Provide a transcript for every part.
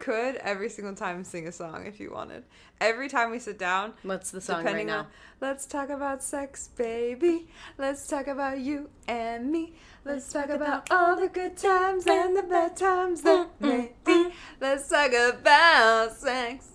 could every single time sing a song if you wanted. Every time we sit down. What's the song right now? Let's talk about sex, baby. Let's talk about you and me. Let's talk about all the good times and the bad times that may be. Let's talk about sex.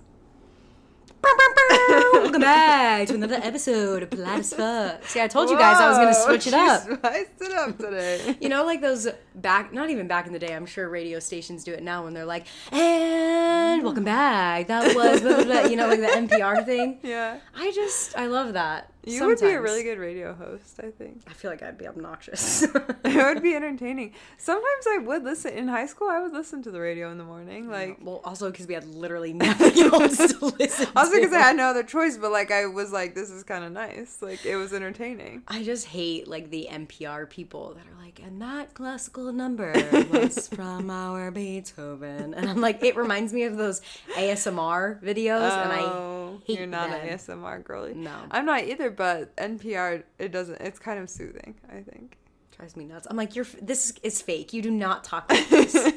Welcome back to another episode of Polite as Fuck. See, I told you guys I was going to switch it up. She spiced it up today. You know, like those not even back in the day, I'm sure radio stations do it now when they're like, and welcome back. That was, blah, blah, blah. You know, like the NPR thing. Yeah. I love that. You would be a really good radio host, I think. I feel like I'd be obnoxious. It would be entertaining. Sometimes I would listen. In high school, I would listen to the radio in the morning. Like, well, also because we had literally nothing else to listen to. Also because I had no other choice, but, like, I was like, this is kind of nice. Like, it was entertaining. I just hate, like, the NPR people that are like, and that classical number was from our Beethoven. And I'm like, it reminds me of those ASMR videos, and I hate You're not them. an ASMR girly. No. I'm not either, but NPR, it's kind of soothing, I think. Drives me nuts. I'm like, this is fake. You do not talk like this.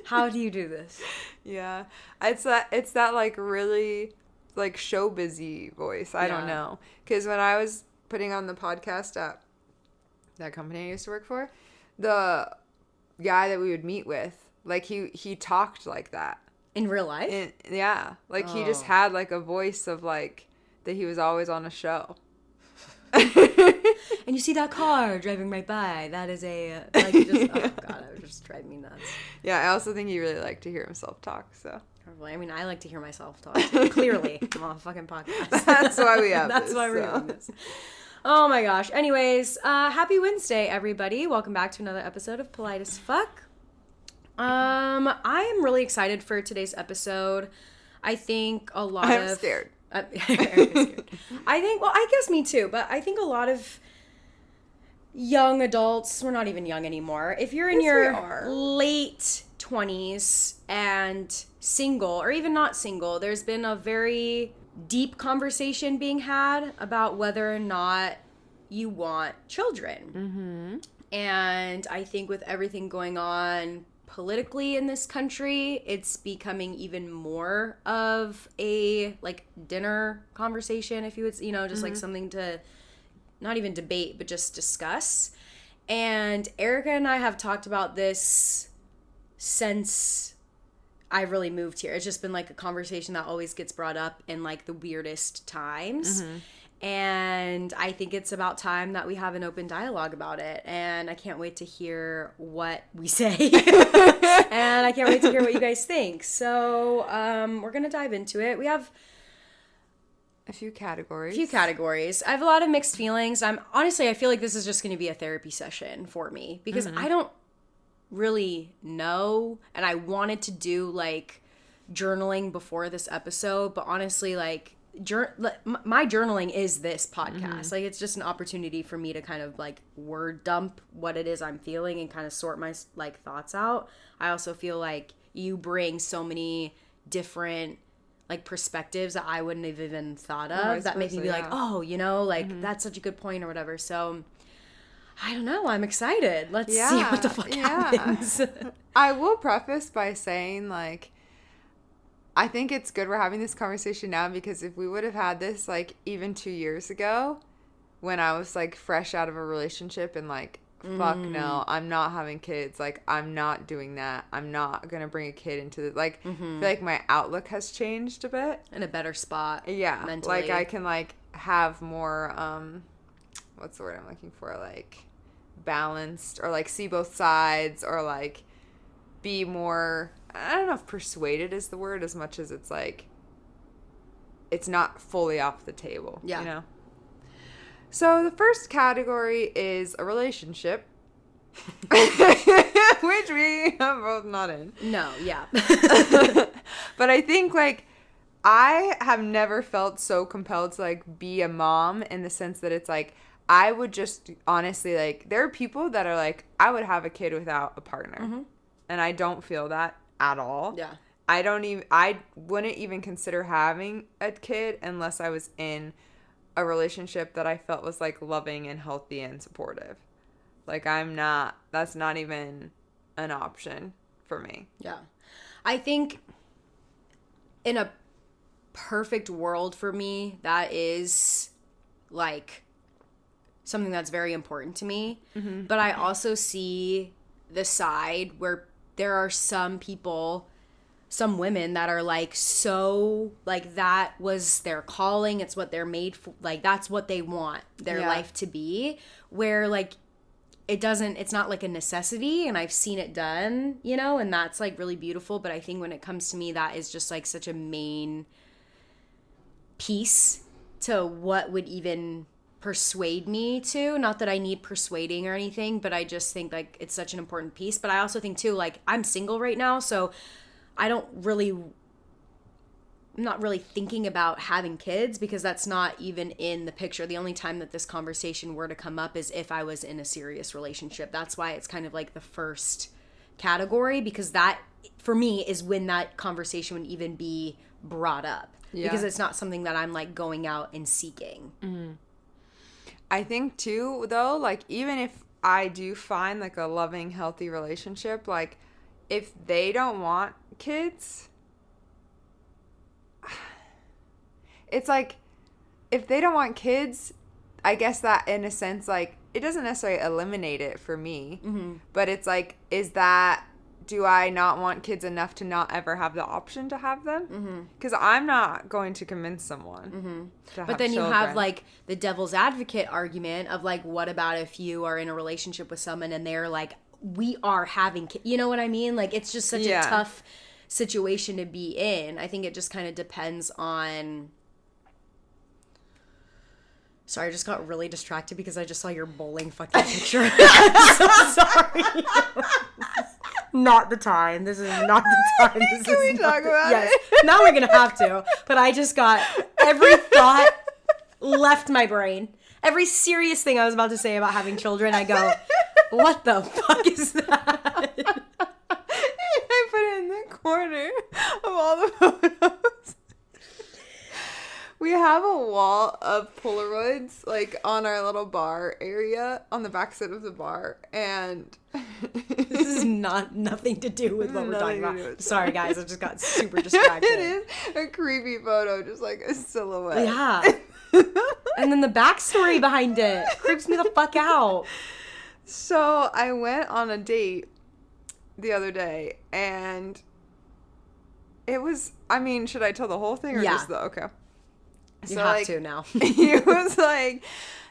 How do you do this? Yeah. It's that like really like show busy voice. I don't know. Because when I was putting on the podcast at that company I used to work for, the guy that we would meet with, like he talked like that. In real life? He just had like a voice of like that he was always on a show. And you see that car driving right by. That is a, like, just, oh, God, it would just drive me nuts. Yeah, I also think he really liked to hear himself talk, so. Probably. I mean, I like to hear myself talk, too. Clearly. I'm on a fucking podcast. That's why we have That's this. why we're doing this. Oh, my gosh. Anyways, happy Wednesday, everybody. Welcome back to another episode of Polite as Fuck. I am really excited for today's episode. I think a lot of... I'm scared. I think, well, I guess me too, but I think a lot of young adults, we're not even young anymore. If you're in your late 20s and single, or even not single, there's been a very deep conversation being had about whether or not you want children. Mm-hmm. And I think with everything going on politically in this country, it's becoming even more of a like dinner conversation, if you would, just like something to not even debate, but just discuss. And Erica and I have talked about this since I really moved here. It's just been like a conversation that always gets brought up in like the weirdest times. Mm-hmm. And I think it's about time that we have an open dialogue about it. And I can't wait to hear what we say. And I can't wait to hear what you guys think. So we're going to dive into it. We have a few categories. I have a lot of mixed feelings. I feel like this is just going to be a therapy session for me. Because I don't really know. And I wanted to do like journaling before this episode. But honestly, like... my journaling is this podcast. Like, it's just an opportunity for me to kind of like word dump what it is I'm feeling and kind of sort my like thoughts out. I also feel like you bring so many different like perspectives that I wouldn't have even thought of that make me be like, oh, like that's such a good point or whatever. So I don't know, I'm excited. Let's see what the fuck happens. I will preface by saying, like, I think it's good we're having this conversation now, because if we would have had this like even 2 years ago when I was like fresh out of a relationship and like, fuck no, I'm not having kids, like I'm not doing that, I'm not gonna bring a kid into the like, I feel like my outlook has changed a bit. In a better spot. Yeah. Mentally. Like I can like have more what's the word I'm looking for, like balanced, or like see both sides, or like be more, I don't know if persuaded is the word, as much as it's like it's not fully off the table. Yeah. So the first category is a relationship, which we are both not in. No, yeah. But I think like I have never felt so compelled to like be a mom, in the sense that it's like I would just honestly, like, there are people that are like, I would have a kid without a partner. Mm-hmm. And I don't feel that at all. Yeah. I wouldn't even consider having a kid unless I was in a relationship that I felt was like loving and healthy and supportive. Like that's not even an option for me. Yeah. I think in a perfect world for me, that is like something that's very important to me. Mm-hmm. But I also see the side where there are some people, some women that are like, so like that was their calling, it's what they're made for, like that's what they want their life to be, where like it's not like a necessity, and I've seen it done, you know, and that's like really beautiful. But I think when it comes to me, that is just like such a main piece to what would even persuade me to, not that I need persuading or anything, but I just think like it's such an important piece. But I also think too, like I'm single right now, so I'm not really thinking about having kids because that's not even in the picture. The only time that this conversation were to come up is if I was in a serious relationship. That's why it's kind of like the first category, because that for me is when that conversation would even be brought up, because it's not something that I'm like going out and seeking. Mm-hmm. I think too, though, like even if I do find like a loving, healthy relationship, like if they don't want kids, it's like if they don't want kids, I guess that in a sense, like it doesn't necessarily eliminate it for me, mm-hmm. but it's like, do I not want kids enough to not ever have the option to have them? Because I'm not going to convince someone to have But then children. You have like the devil's advocate argument of like, what about if you are in a relationship with someone and they're like, we are having kids, you know what I mean? Like it's just such a tough situation to be in. I think it just kind of depends on... Sorry, I just got really distracted because I just saw your bowling fucking picture. I'm so sorry. Not the time. This is not the time. Can we talk about it? Now we're going to have to. But I just got every thought left my brain. Every serious thing I was about to say about having children, I go, what the fuck is that? I put it in the corner of all the photos. We have a wall of Polaroids, like, on our little bar area, on the backside of the bar, and... This is nothing to do with what we're talking about. Sorry, guys, I just got super distracted. It is a creepy photo, just like a silhouette. Yeah. And then the backstory behind it creeps me the fuck out. So, I went on a date the other day, and it was... I mean, should I tell the whole thing, or just the... Okay. You have to now. It was like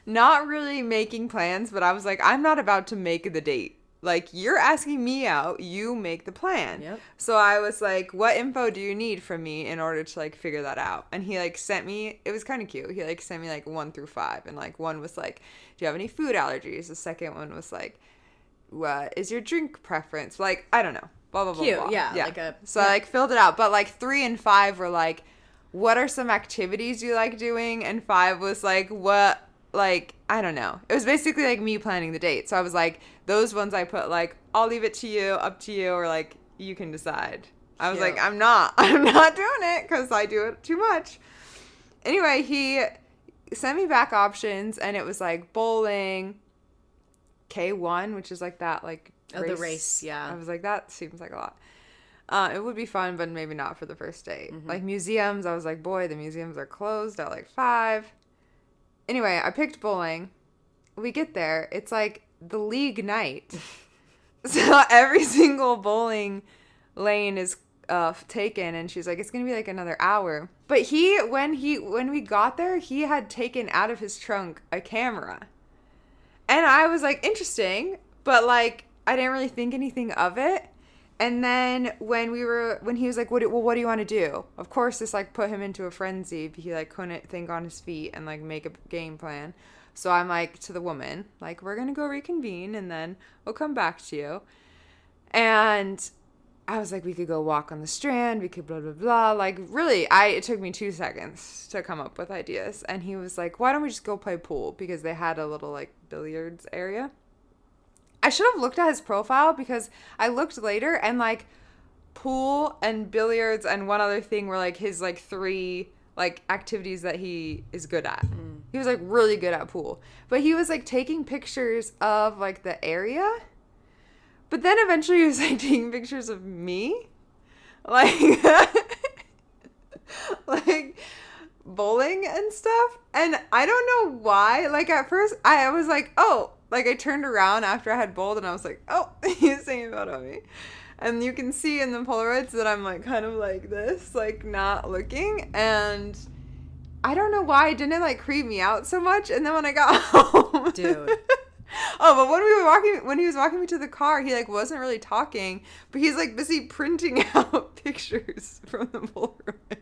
not really making plans, but I was like, I'm not about to make the date. Like, you're asking me out, you make the plan. Yep. So I was like, what info do you need from me in order to like figure that out? And he like sent me, it was kind of cute. He like sent me like 1 through 5. And like one was like, do you have any food allergies? The second one was like, what is your drink preference? Like, I don't know. Blah, blah, blah, cute, blah. Yeah. So I like filled it out. But like 3 and 5 were like, what are some activities you like doing? And 5 was like, what, like, I don't know. It was basically like me planning the date. So I was like, those ones I put like, I'll leave it to you, up to you, or like, you can decide. I was like, I'm not doing it because I do it too much. Anyway, he sent me back options, and it was like bowling, K1, which is like that, like, race. The race, yeah. I was like, that seems like a lot. It would be fun, but maybe not for the first date. Mm-hmm. Like museums, I was like, boy, the museums are closed at like 5. Anyway, I picked bowling. We get there. It's like the league night. So every single bowling lane is taken, and she's like, it's going to be like another hour. But when we got there, he had taken out of his trunk a camera. And I was like, interesting, but like, I didn't really think anything of it. And then when he was like, what do you want to do? Of course, this like put him into a frenzy. He like couldn't think on his feet and like make a game plan. So I'm like to the woman, like, we're going to go reconvene and then we'll come back to you. And I was like, we could go walk on the Strand. We could blah, blah, blah. Like really, it took me 2 seconds to come up with ideas. And he was like, why don't we just go play pool? Because they had a little like billiards area. I should have looked at his profile, because I looked later and like pool and billiards and one other thing were like his like 3 like activities that he is good at. He was like really good at pool, but he was like taking pictures of like the area, but then eventually he was like taking pictures of me, like bowling and stuff. And I don't know why. Like, at first, I was like, oh, like, I turned around after I had bowled and I was like, oh, he's taking a photo of me. And you can see in the Polaroids that I'm, like, kind of like this, like, not looking. And I don't know why it didn't, like, creep me out so much. And then when I got home. Dude. Oh, but when he was walking me to the car, he, like, wasn't really talking. But he's, like, busy printing out pictures from the Polaroid.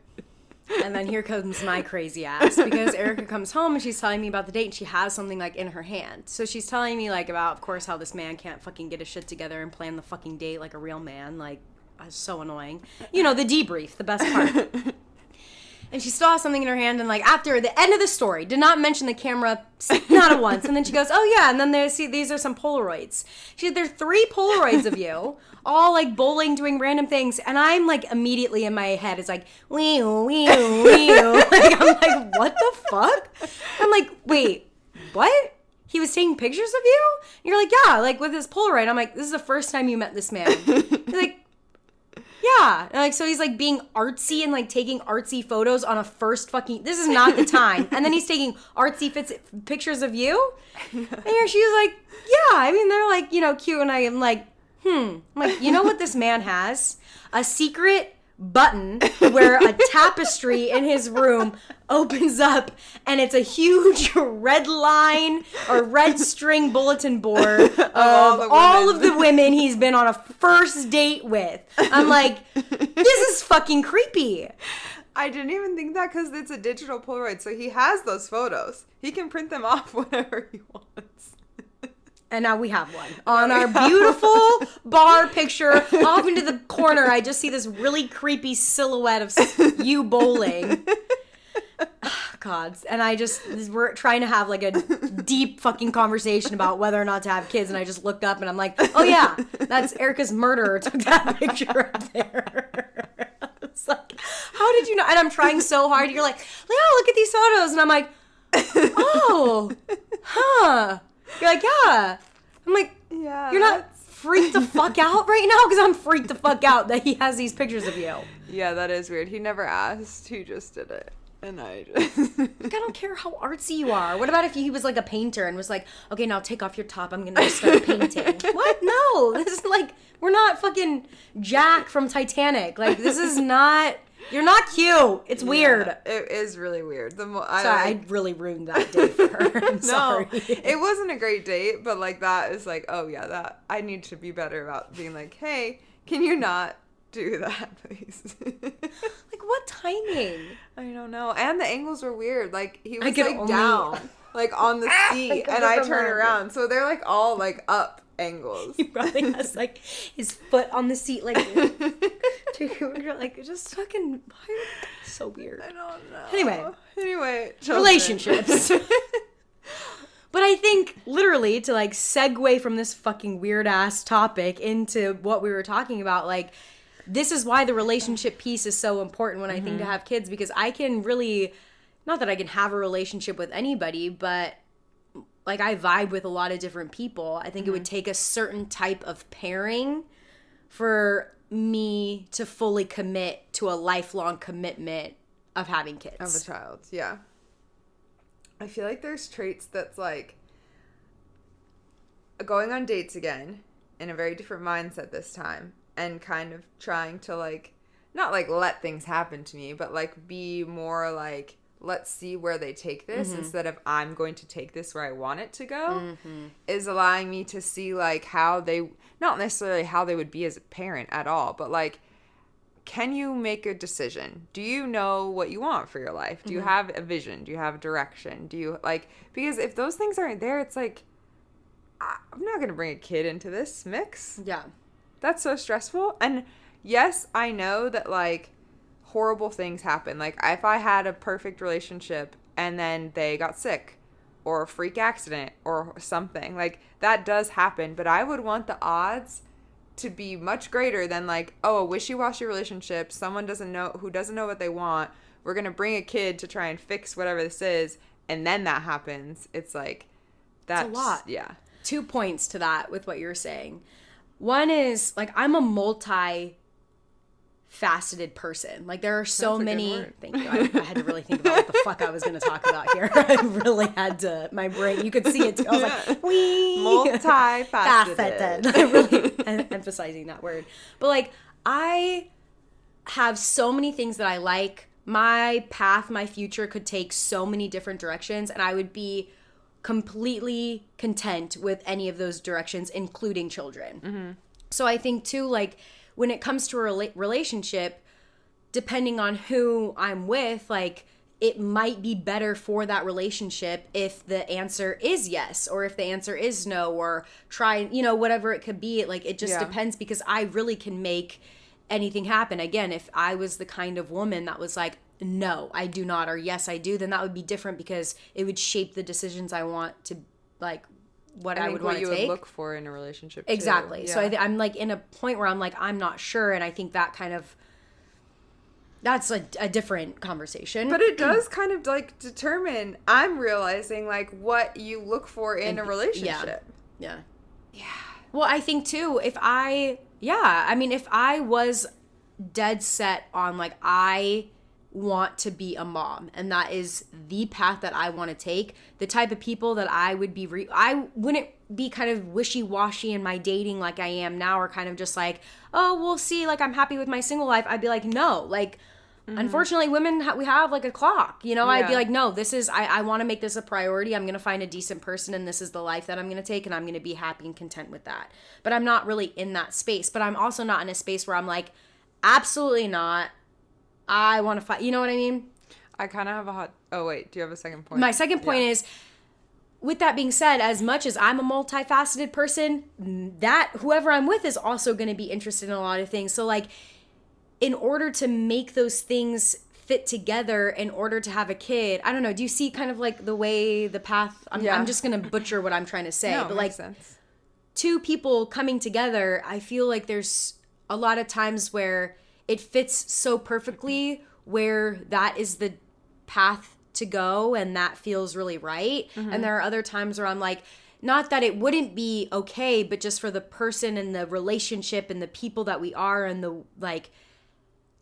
And then here comes my crazy ass, because Erica comes home and she's telling me about the date and she has something like in her hand. So she's telling me like about, of course, how this man can't fucking get his shit together and plan the fucking date like a real man. Like, so annoying. You know, the debrief, the best part. And she still has something in her hand, and like after the end of the story, did not mention the camera, not at once. And then she goes, oh yeah, and then these are some Polaroids. She said, there's 3 Polaroids of you, all like bowling, doing random things. And I'm like immediately in my head, it's like, wee, wee, wee. Like, I'm like, what the fuck? I'm like, wait, what? He was taking pictures of you? And you're like, yeah, like with his Polaroid. I'm like, this is the first time you met this man. He's like, yeah. And like, so he's like being artsy and like taking artsy photos on a first fucking, this is not the time. And then he's taking artsy pictures of you. And here she was like, yeah, I mean, they're like, you know, cute. And I am like, I'm like, you know what this man has? A secret button where a tapestry in his room opens up and it's a huge red line or red string bulletin board of all of the women he's been on a first date with. I'm like, this is fucking creepy. I didn't even think that because it's a digital Polaroid, so he has those photos. He can print them off whenever he wants. And now we have one on our beautiful bar picture. Off into the corner, I just see this really creepy silhouette of you bowling. God. And we're trying to have like a deep fucking conversation about whether or not to have kids. And I just looked up and I'm like, oh yeah, that's Erica's murderer took that picture up there. It's like, how did you know? And I'm trying so hard. You're like, yeah, look at these photos. And I'm like, oh, huh. You're like, yeah. I'm like, yeah, you're not freaked the fuck out right now? Because I'm freaked the fuck out that he has these pictures of you. Yeah, that is weird. He never asked. He just did it. And I just... Like, I don't care how artsy you are. What about if he was like a painter and was like, okay, now take off your top. I'm going to start painting. What? No. This is like, we're not fucking Jack from Titanic. Like, this is not... You're not cute. It's weird. It is really weird. I really ruined that date for her. I'm sorry. It wasn't a great date, but like that is like, oh yeah, that I need to be better about being like, hey, can you not do that, please? Like, what timing? I don't know. And the angles were weird. Like he was like down, like on the seat, and I turn around, so they're like all like up angles. He probably has like his foot on the seat, like you're like, just fucking so weird. I don't know. Anyway, relationships. But I think literally to like segue from this fucking weird ass topic into what we were talking about, like this is why the relationship piece is so important when I think to have kids, because I can really, not that I can have a relationship with anybody, but like I vibe with a lot of different people. I think it would take a certain type of pairing for me to fully commit to a lifelong commitment of having kids. Of a child, yeah. I feel like there's traits that's like going on dates again in a very different mindset this time and kind of trying to like, not like let things happen to me, but like be more like, let's see where they take this instead of I'm going to take this where I want it to go, is allowing me to see like how they, not necessarily how they would be as a parent at all, but like, can you make a decision? Do you know what you want for your life? Do you have a vision? Do you have a direction? Do you like, because if those things aren't there, it's like, I'm not going to bring a kid into this mix. Yeah. That's so stressful. And yes, I know that like, horrible things happen. Like if I had a perfect relationship and then they got sick or a freak accident or something, like that does happen, but I would want the odds to be much greater than like, oh, a wishy-washy relationship, someone who doesn't know what they want, we're gonna bring a kid to try and fix whatever this is, and then that happens. It's like that's a lot. Yeah. 2 points to that with what you're saying. One is like I'm a multi faceted person. Like there are so That's a good many. word. Thank you. I had to really think about what the fuck I was going to talk about here. I really had to. My brain. You could see it too. I was like, wee. Multifaceted. I'm really emphasizing that word. But like I have so many things that I like. My path, my future could take so many different directions, and I would be completely content with any of those directions, including children. Mm-hmm. So I think too, like when it comes to a relationship, depending on who I'm with, like it might be better for that relationship if the answer is yes, or if the answer is no, or try, you know, whatever it could be. Like it just depends, because I really can make anything happen. Again, if I was the kind of woman that was like, no, I do not, or yes, I do, then that would be different, because it would shape the decisions I want to, like, what I would want to take. What you would look for in a relationship, too. Exactly. Yeah. So I'm like in a point where I'm like, I'm not sure, and I think that kind of, that's a different conversation. But it does kind of like determine, I'm realizing, like what you look for in a relationship. Yeah. Well, I think too, if I was dead set on like, I want to be a mom and that is the path that I want to take, the type of people that I would be, I wouldn't be kind of wishy-washy in my dating like I am now, or kind of just like, oh, we'll see, like I'm happy with my single life. I'd be like, no, like, unfortunately, women, we have like a clock, you know. I'd be like, no, this is, I want to make this a priority. I'm going to find a decent person, and this is the life that I'm going to take, and I'm going to be happy and content with that. But I'm not really in that space. But I'm also not in a space where I'm like, absolutely not. I want to fight. You know what I mean? I kind of have a hot... Oh, wait. Do you have a second point? My second point is, with that being said, as much as I'm a multifaceted person, that whoever I'm with is also going to be interested in a lot of things. So, like, in order to make those things fit together, in order to have a kid, I don't know, do you see kind of like the way, the path, I'm just going to butcher what I'm trying to say, but like sense. Two people coming together, I feel like there's a lot of times where it fits so perfectly, where that is the path to go and that feels really right. Mm-hmm. And there are other times where I'm like, not that it wouldn't be okay, but just for the person and the relationship and the people that we are, and the like,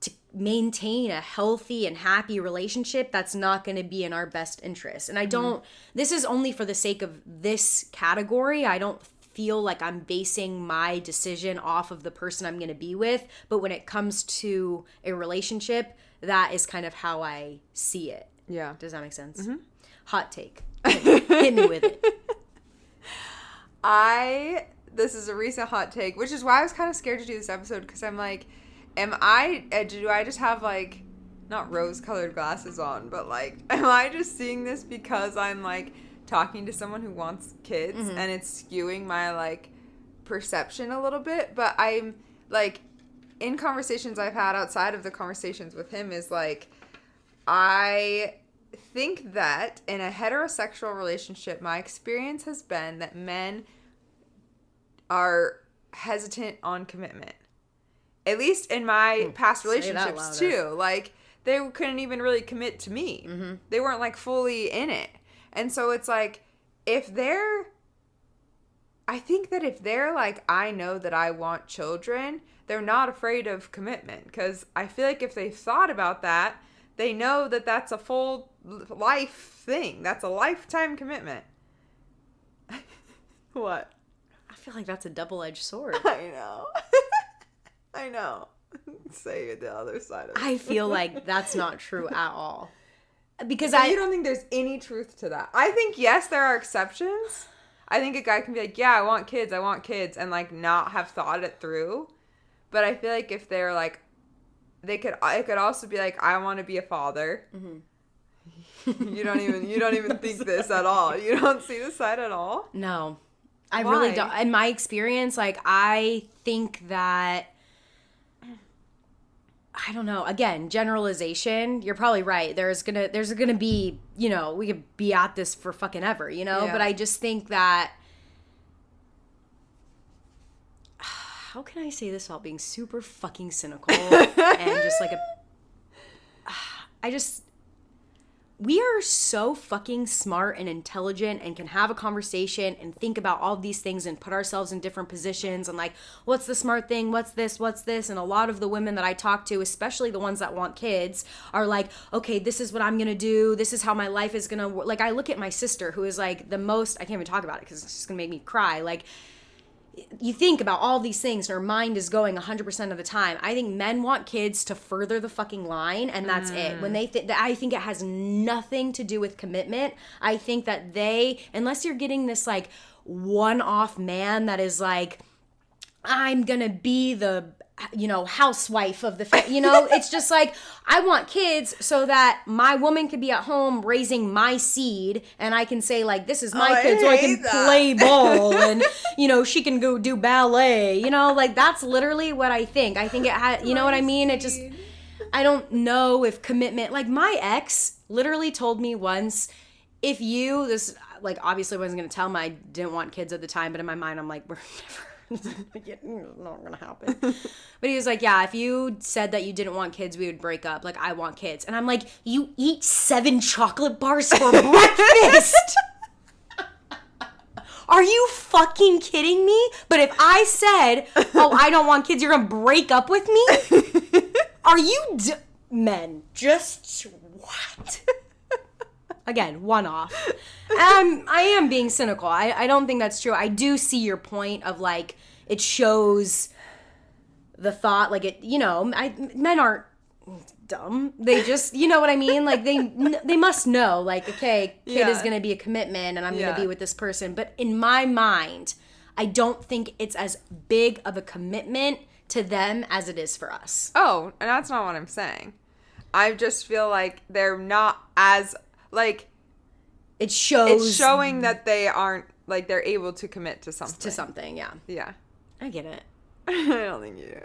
to maintain a healthy and happy relationship, that's not going to be in our best interest. And I don't, this is only for the sake of this category. I don't feel like I'm basing my decision off of the person I'm going to be with. But when it comes to a relationship, that is kind of how I see it. Yeah. Does that make sense? Mm-hmm. Hot take. Hit me with it. This is a recent hot take, which is why I was kind of scared to do this episode, because I'm like, do I just have like, not rose-colored glasses on, but like, am I just seeing this because I'm like talking to someone who wants kids, and it's skewing my like perception a little bit? But I'm like, in conversations I've had outside of the conversations with him, is like, I think that in a heterosexual relationship, my experience has been that men are hesitant on commitment. At least in my past relationships too. Like, they couldn't even really commit to me. Mm-hmm. They weren't like fully in it. And so it's like, I think that if they're like, I know that I want children, they're not afraid of commitment. Because I feel like if they thought about that, they know that that's a full life thing. That's a lifetime commitment. What? I feel like that's a double-edged sword. I know. I know. Say it the other side of it. I feel like that's not true at all. Because you don't think there's any truth to that? I think, yes, there are exceptions. I think a guy can be like, yeah, I want kids, and like not have thought it through. But I feel like if they're like, it could also be like, I want to be a father. Mm-hmm. You don't even think this at all. You don't see this side at all? No. I really don't. In my experience, like, I think that, I don't know, again, generalization, you're probably right. There's gonna be, you know, we could be at this for fucking ever, you know? Yeah. But I just think that, how can I say this without being super fucking cynical and just like we are so fucking smart and intelligent and can have a conversation and think about all of these things and put ourselves in different positions and like, what's the smart thing? What's this? And a lot of the women that I talk to, especially the ones that want kids, are like, okay, this is what I'm going to do. This is how my life is going to work. Like, I look at my sister who is like the most, I can't even talk about it because it's just going to make me cry. Like, you think about all these things, her mind is going 100% of the time. I think men want kids to further the fucking line, and that's it. When they I think it has nothing to do with commitment. I think that unless you're getting this like one-off man that is like, I'm gonna be the housewife of the it's just like, I want kids so that my woman could be at home raising my seed and I can say like, this is my kid, so I can play ball and she can go do ballet, like that's literally what I think it had, what I mean? It just, I don't know if commitment, like my ex literally told me once, if you, this like obviously I wasn't gonna tell him I didn't want kids at the time, but in my mind I'm like, we're never it's not gonna happen. But he was like, yeah, if you said that you didn't want kids, we would break up. Like, I want kids. And I'm like, you eat 7 chocolate bars for breakfast? Are you fucking kidding me? But if I said, oh, I don't want kids, you're gonna break up with me? Are you men, just what? Again, one off. I am being cynical. I don't think that's true. I do see your point of like, it shows the thought, like it, men aren't dumb. They just, you know what I mean? Like they must know, like, okay, kid is going to be a commitment and I'm going to be with this person. But in my mind, I don't think it's as big of a commitment to them as it is for us. Oh, and that's not what I'm saying. I just feel like they're not as... like, it's showing that they aren't, like, they're able to commit to something. To something, yeah. Yeah. I get it. I don't think you do.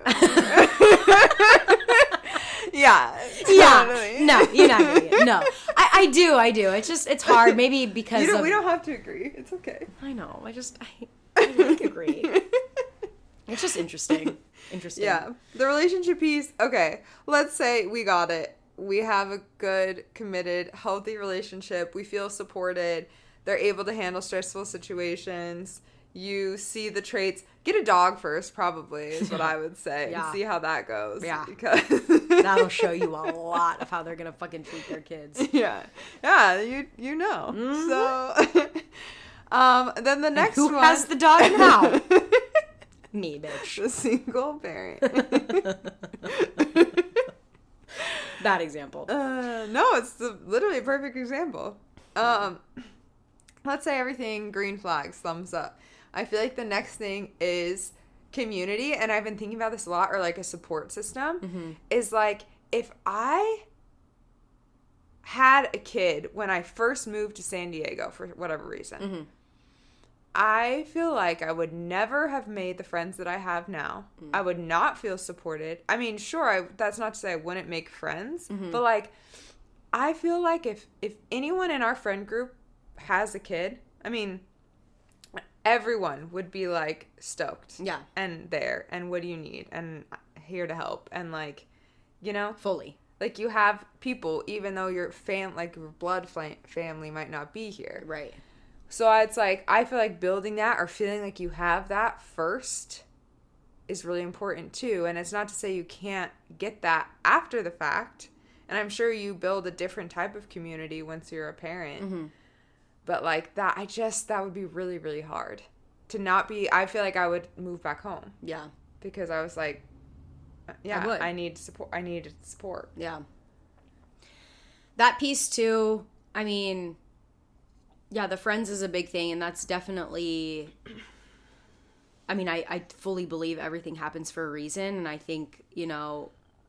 Yeah. Totally. Yeah. No, you're not getting it. No. I do. It's just, it's hard. Maybe because we don't have to agree. It's okay. I know. I like agree. It's just interesting. Yeah. The relationship piece, okay. Let's say we got it. We have a good, committed, healthy relationship. We feel supported. They're able to handle stressful situations. You see the traits. Get a dog first, probably, is what I would say. Yeah. And see how that goes. Yeah. Because that'll show you a lot of how they're going to fucking treat their kids. Yeah. Yeah, you know. Mm-hmm. So, then the next one. Who has the dog and how? Me, bitch. The single parent. Bad example. No, it's literally a perfect example. Let's say everything green flags, thumbs up. I feel like the next thing is community, and I've been thinking about this a lot, or like a support system. Mm-hmm. Is like, if I had a kid when I first moved to San Diego for whatever reason, mm-hmm. I feel like I would never have made the friends that I have now. Mm-hmm. I would not feel supported. I mean, sure, that's not to say I wouldn't make friends, mm-hmm. but like, I feel like if anyone in our friend group has a kid, I mean, everyone would be like stoked. Yeah. And there, and what do you need? And here to help. And like, fully. Like, you have people, even though your your blood family might not be here. Right. So it's like, I feel like building that or feeling like you have that first is really important too. And it's not to say you can't get that after the fact. And I'm sure you build a different type of community once you're a parent. Mm-hmm. But like that, that would be really, really hard to not be. I feel like I would move back home. Yeah. Because I was like, yeah, I need support. I need support. Yeah. That piece too, I mean, yeah, the friends is a big thing, and that's definitely, I mean, I fully believe everything happens for a reason, and I think,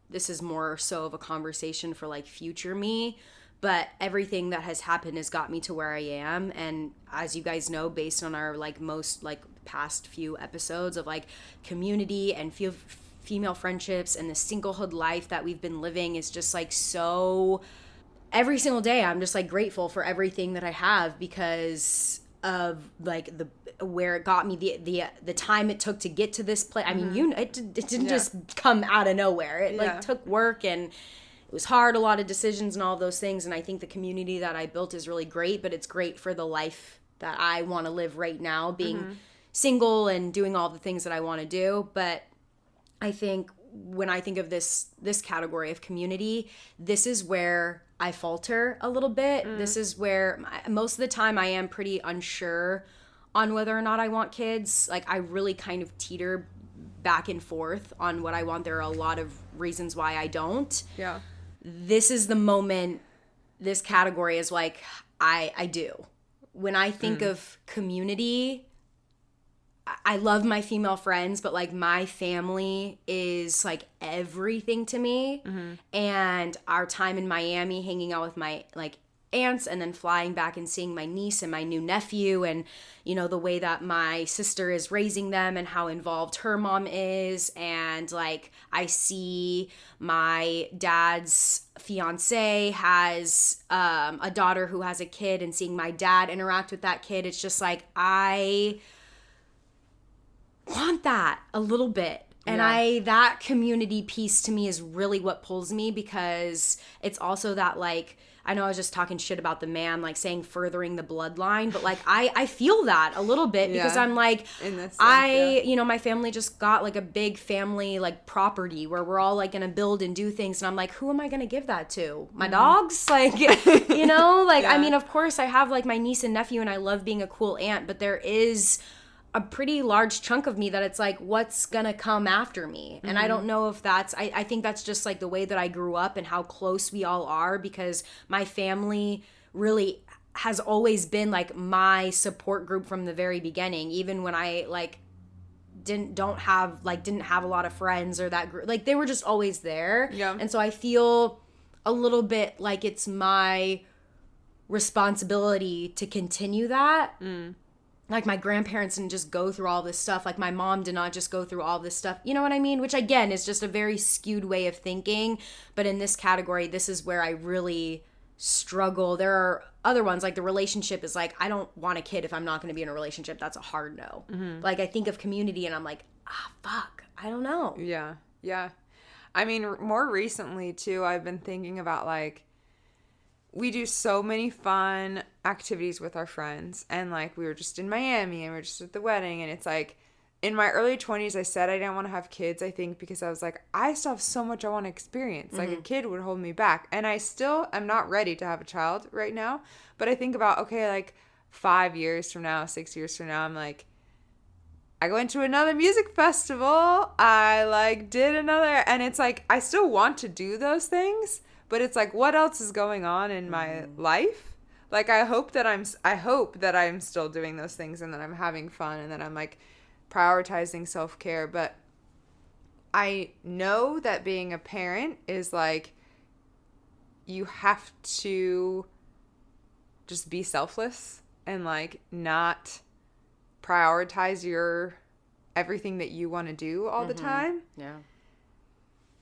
this is more so of a conversation for like future me, but everything that has happened has got me to where I am, and as you guys know, based on our like most like past few episodes of like community and female friendships and the singlehood life that we've been living is just like so... Every single day, I'm just like grateful for everything that I have because of like where it got me, the time it took to get to this place. I mean, it didn't just come out of nowhere. It like took work and was hard, a lot of decisions and all of those things. And I think the community that I built is really great, but it's great for the life that I want to live right now, being single and doing all the things that I want to do. But I think when I think of this category of community, this is where I falter a little bit. This is where most of the time I am pretty unsure on whether or not I want kids. Like, I really kind of teeter back and forth on what I want. There are a lot of reasons why I don't. Yeah. This is the moment, this category is like, I do. When I think of community, I love my female friends, but like my family is like everything to me. And our time in Miami hanging out with my like aunts and then flying back and seeing my niece and my new nephew, and you know, the way that my sister is raising them and how involved her mom is. And like, I see my dad's fiance has a daughter who has a kid, and seeing my dad interact with that kid, it's just like, I want that a little bit. And that community piece to me is really what pulls me, because it's also that, like, I know I was just talking shit about the man, like saying furthering the bloodline, but like I feel that a little bit because I'm like, in this sense, you know, my family just got like a big family like property where we're all like gonna build and do things, and I'm like, who am I gonna give that to? My dogs? Like, you know, like, I mean, of course I have like my niece and nephew and I love being a cool aunt, but there is a pretty large chunk of me that it's like, what's gonna come after me? And I don't know if that's, I think that's just like the way that I grew up and how close we all are, because my family really has always been like my support group from the very beginning. Even when I like didn't have a lot of friends or that group, like they were just always there. Yeah. And so I feel a little bit like it's my responsibility to continue that. Like, my grandparents didn't just go through all this stuff. Like, my mom did not just go through all this stuff. You know what I mean? Which, again, is just a very skewed way of thinking. But in this category, this is where I really struggle. There are other ones, like the relationship is like, I don't want a kid if I'm not going to be in a relationship. That's a hard no. Like, I think of community and I'm like, fuck, I don't know. Yeah, yeah. I mean, more recently, too, I've been thinking about, like, we do so many fun activities with our friends, and like we were just in Miami and we were just at the wedding, and it's like in my early 20s I said I didn't want to have kids, I think because I was like, I still have so much I want to experience. Like a kid would hold me back, and I still am not ready to have a child right now, but I think about, okay, like 5 years from now, 6 years from now, I'm like, I went to another music festival, I like did another, and it's like I still want to do those things. But it's like, what else is going on in my life? Like, I hope that I'm still doing those things, and that I'm having fun, and that I'm like prioritizing self-care. But I know that being a parent is like, you have to just be selfless and like not prioritize your everything that you want to do all the time. Yeah.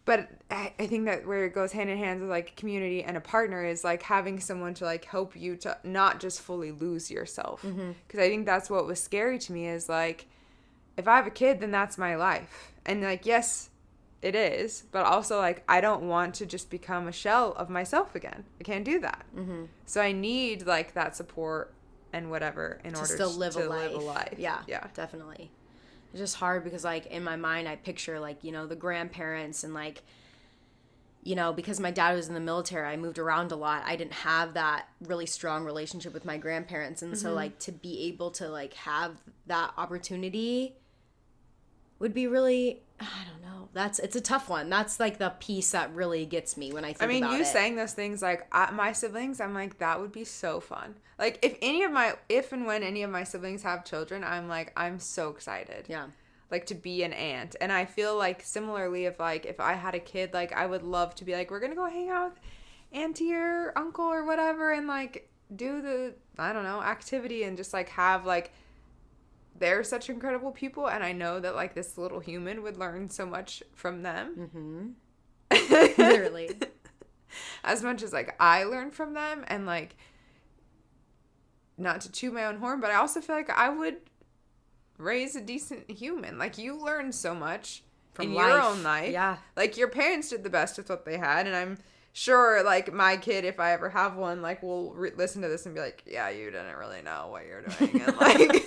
But I think that where it goes hand in hand with like community and a partner is like having someone to like help you to not just fully lose yourself. Because I think that's what was scary to me, is like, if I have a kid, then that's my life. And like, yes, it is. But also like, I don't want to just become a shell of myself again. I can't do that. So I need like that support and whatever in order to live a life. Yeah, definitely. It's just hard because, like, in my mind, I picture, like, you know, the grandparents and, like, you know, because my dad was in the military, I moved around a lot. I didn't have that really strong relationship with my grandparents. And so, like, to be able to, like, have that opportunity would be really, I don't know. It's a tough one. That's, like, the piece that really gets me when I think about it. I mean, you saying those things, like, my siblings, I'm like, that would be so fun. Like, if and when any of my siblings have children, I'm like, I'm so excited. Yeah. Like, to be an aunt. And I feel like, similarly, if I had a kid, like, I would love to be like, we're going to go hang out with auntie or uncle or whatever, and, like, do the, I don't know, activity, and just, like, have, like, they're such incredible people, and I know that, like, this little human would learn so much from them. Literally. As much as, like, I learn from them, and, like, not to toot my own horn, but I also feel like I would raise a decent human. Like, you learn so much from your own life. Yeah. Like, your parents did the best with what they had, and I'm sure, like, my kid, if I ever have one, like, will listen to this and be like, yeah, you didn't really know what you're doing. And, like,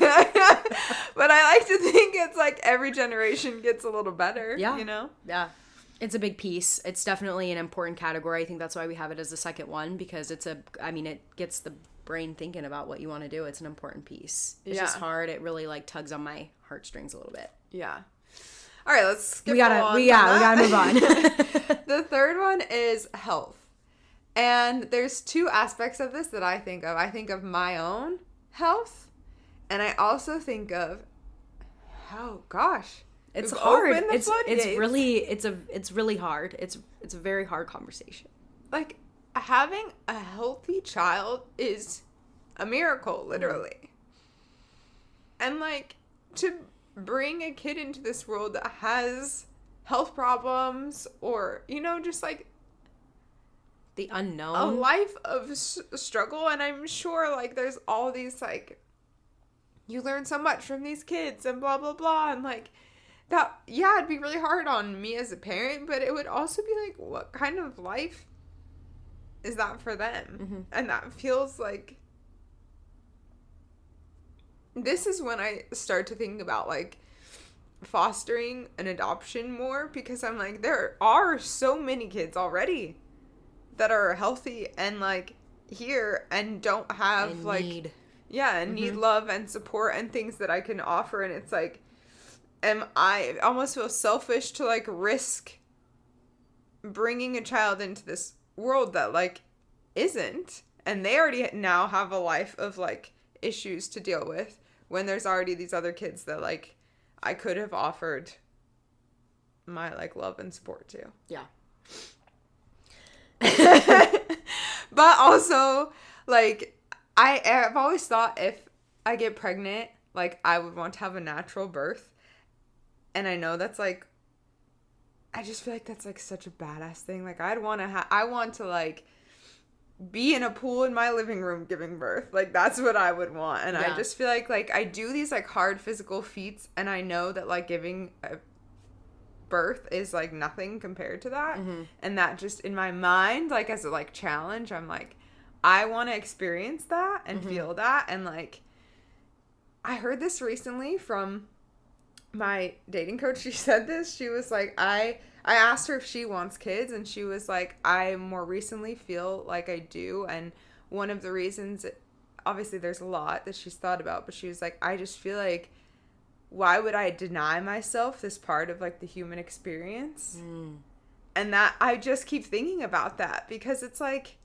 but I like to think it's, like, every generation gets a little better, yeah. you know? Yeah. It's a big piece. It's definitely an important category. I think that's why we have it as the second one, because it gets the brain thinking about what you want to do. It's an important piece. It's just hard. It really, like, tugs on my heartstrings a little bit. Yeah. All right, let's skip we gotta move on. The third one is health. And there's two aspects of this that I think of. I think of my own health, and I also think of, oh gosh, it's hard. It's really hard. It's a very hard conversation. Like, having a healthy child is a miracle, literally. And, like, to bring a kid into this world that has health problems, or, you know, just, like, the unknown, a life of struggle. And I'm sure, like, there's all these, like, you learn so much from these kids and blah blah blah, and, like, that, yeah, it'd be really hard on me as a parent, but it would also be like, what kind of life is that for them? Mm-hmm. And that feels like, this is when I start to think about, like, fostering an adoption more, because I'm like, there are so many kids already that are healthy and, like, here and don't have and like need. Yeah, and need love and support and things that I can offer. And it's like, I almost feel selfish to, like, risk bringing a child into this world that, like, isn't, and they already now have a life of, like, issues to deal with, when there's already these other kids that, like, I could have offered my, like, love and support to. Yeah. But also, like, I've always thought if I get pregnant, like, I would want to have a natural birth. And I know that's, like, I just feel like that's, like, such a badass thing. Like, I want to, like, be in a pool in my living room giving birth. Like, that's what I would want. And I just feel like, I do these, like, hard physical feats, and I know that, like, giving a birth is, like, nothing compared to that. And that just, in my mind, like, as a, like, challenge, I'm like, I want to experience that and feel that. And, like, I heard this recently from my dating coach. She said this. She was like, I asked her if she wants kids, and she was like, I more recently feel like I do. And one of the reasons, obviously there's a lot that she's thought about, but she was like, I just feel like, why would I deny myself this part of, like, the human experience? And that, I just keep thinking about that, because it's like,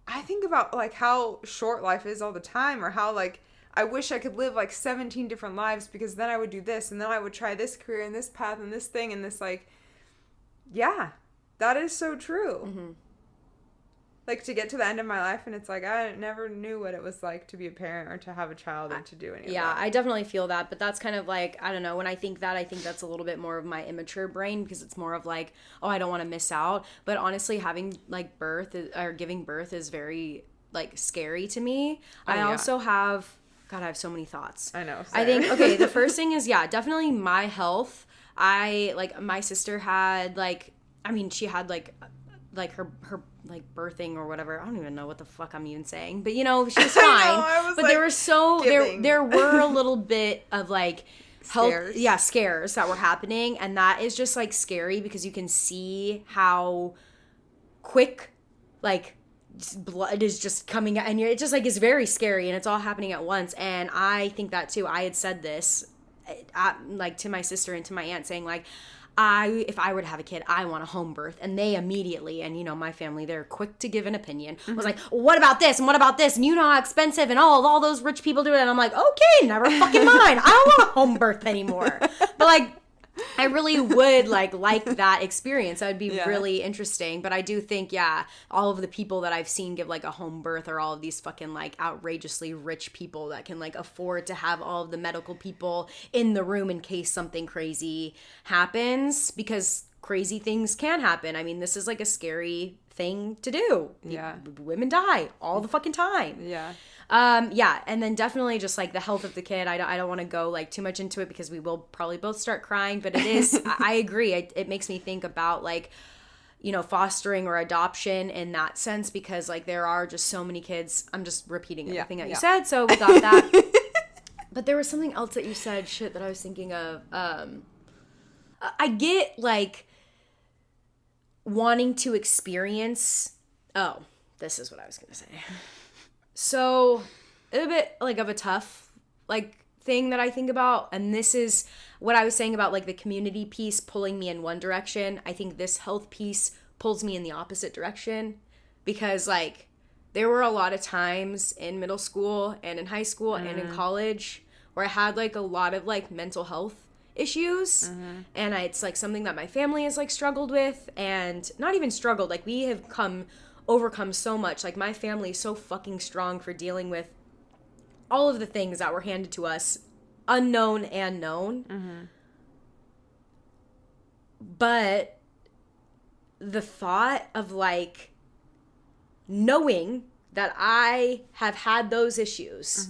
I think about, like, how short life is all the time, or how, like, I wish I could live, like, 17 different lives, because then I would do this, and then I would try this career and this path and this thing and this, like, yeah, that is so true. Like, to get to the end of my life, and it's like, I never knew what it was like to be a parent or to have a child and to do any of that. Yeah, I definitely feel that, but that's kind of like, I don't know, when I think that's a little bit more of my immature brain, because it's more of like, oh, I don't want to miss out. But honestly, having, like, giving birth is very, like, scary to me. I also have, God, I have so many thoughts. I know. I think, okay, the first thing is, definitely my health. My sister had, like, I mean, she had, like her like, birthing or whatever. I don't even know what the fuck I'm even saying, but, you know, she was fine. I was, but like, there were there were a little bit of, like, health, scares that were happening, and that is just, like, scary, because you can see how quick, like, blood is just coming out, and it just, like, is very scary, and it's all happening at once. And I think that too. I had said this, like, to my sister and to my aunt, saying, like, if I were to have a kid, I want a home birth. And they immediately, and, you know, my family, they're quick to give an opinion, was like, what about this, and what about this, and you know how expensive, and all those rich people do it. And I'm like, okay, never fucking mind, I don't want a home birth anymore. But, like, I really would like that experience. That would be really interesting. But I do think, all of the people that I've seen give, like, a home birth are all of these fucking, like, outrageously rich people that can, like, afford to have all of the medical people in the room in case something crazy happens, because crazy things can happen. I mean, this is, like, a scary thing to do. Women die all the fucking time. And then definitely just, like, the health of the kid. I don't want to go, like, too much into it, because we will probably both start crying, but it is, I agree. It makes me think about, like, fostering or adoption in that sense, because like there are just so many kids. I'm just repeating everything that you said, so we got that. But there was something else that you said, that I was thinking of. I get like wanting to experience. Oh, this is what I was gonna say. So a bit like of a tough like thing that I think about, and this is what I was saying about like the community piece pulling me in one direction. I think this health piece pulls me in the opposite direction, because like there were a lot of times in middle school and in high school and in college where I had like a lot of like mental health issues, and it's like something that my family has like struggled with, and not even struggled, like we have overcome so much. Like my family is so fucking strong for dealing with all of the things that were handed to us, unknown and known. But the thought of like knowing that I have had those issues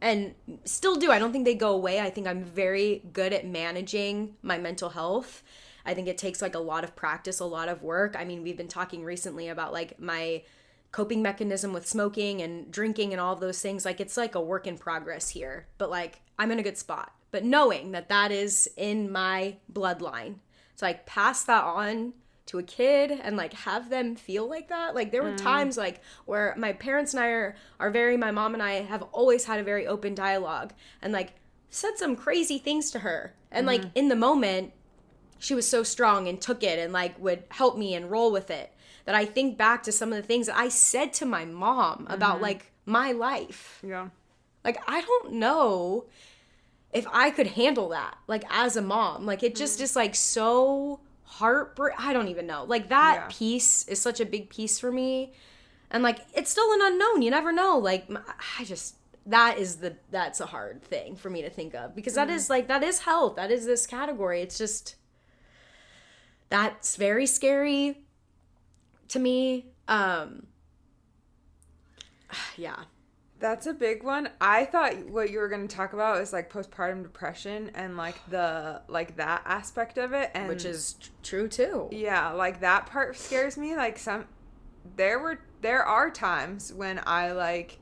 and still do, I don't think they go away. I think I'm very good at managing my mental health. I think it takes like a lot of practice, a lot of work. I mean, we've been talking recently about like my coping mechanism with smoking and drinking and all of those things. Like it's like a work in progress here, but like I'm in a good spot. But knowing that that is in my bloodline, so like pass that on to a kid and like have them feel like that. Like there were times like where my parents and I are my mom and I have always had a very open dialogue, and like said some crazy things to her, and like in the moment she was so strong and took it and like would help me and roll with it, that I think back to some of the things that I said to my mom about like my life. Yeah. Like I don't know if I could handle that like as a mom. Like it just is like so I don't even know. Like that piece is such a big piece for me, and like it's still an unknown. You never know. Like that's a hard thing for me to think of, because that is health. That is this category. It's just, that's very scary to me. Yeah. That's a big one. I thought what you were going to talk about is like postpartum depression and like that aspect of it, and which is true too. Yeah, like that part scares me. Like there are times when I like,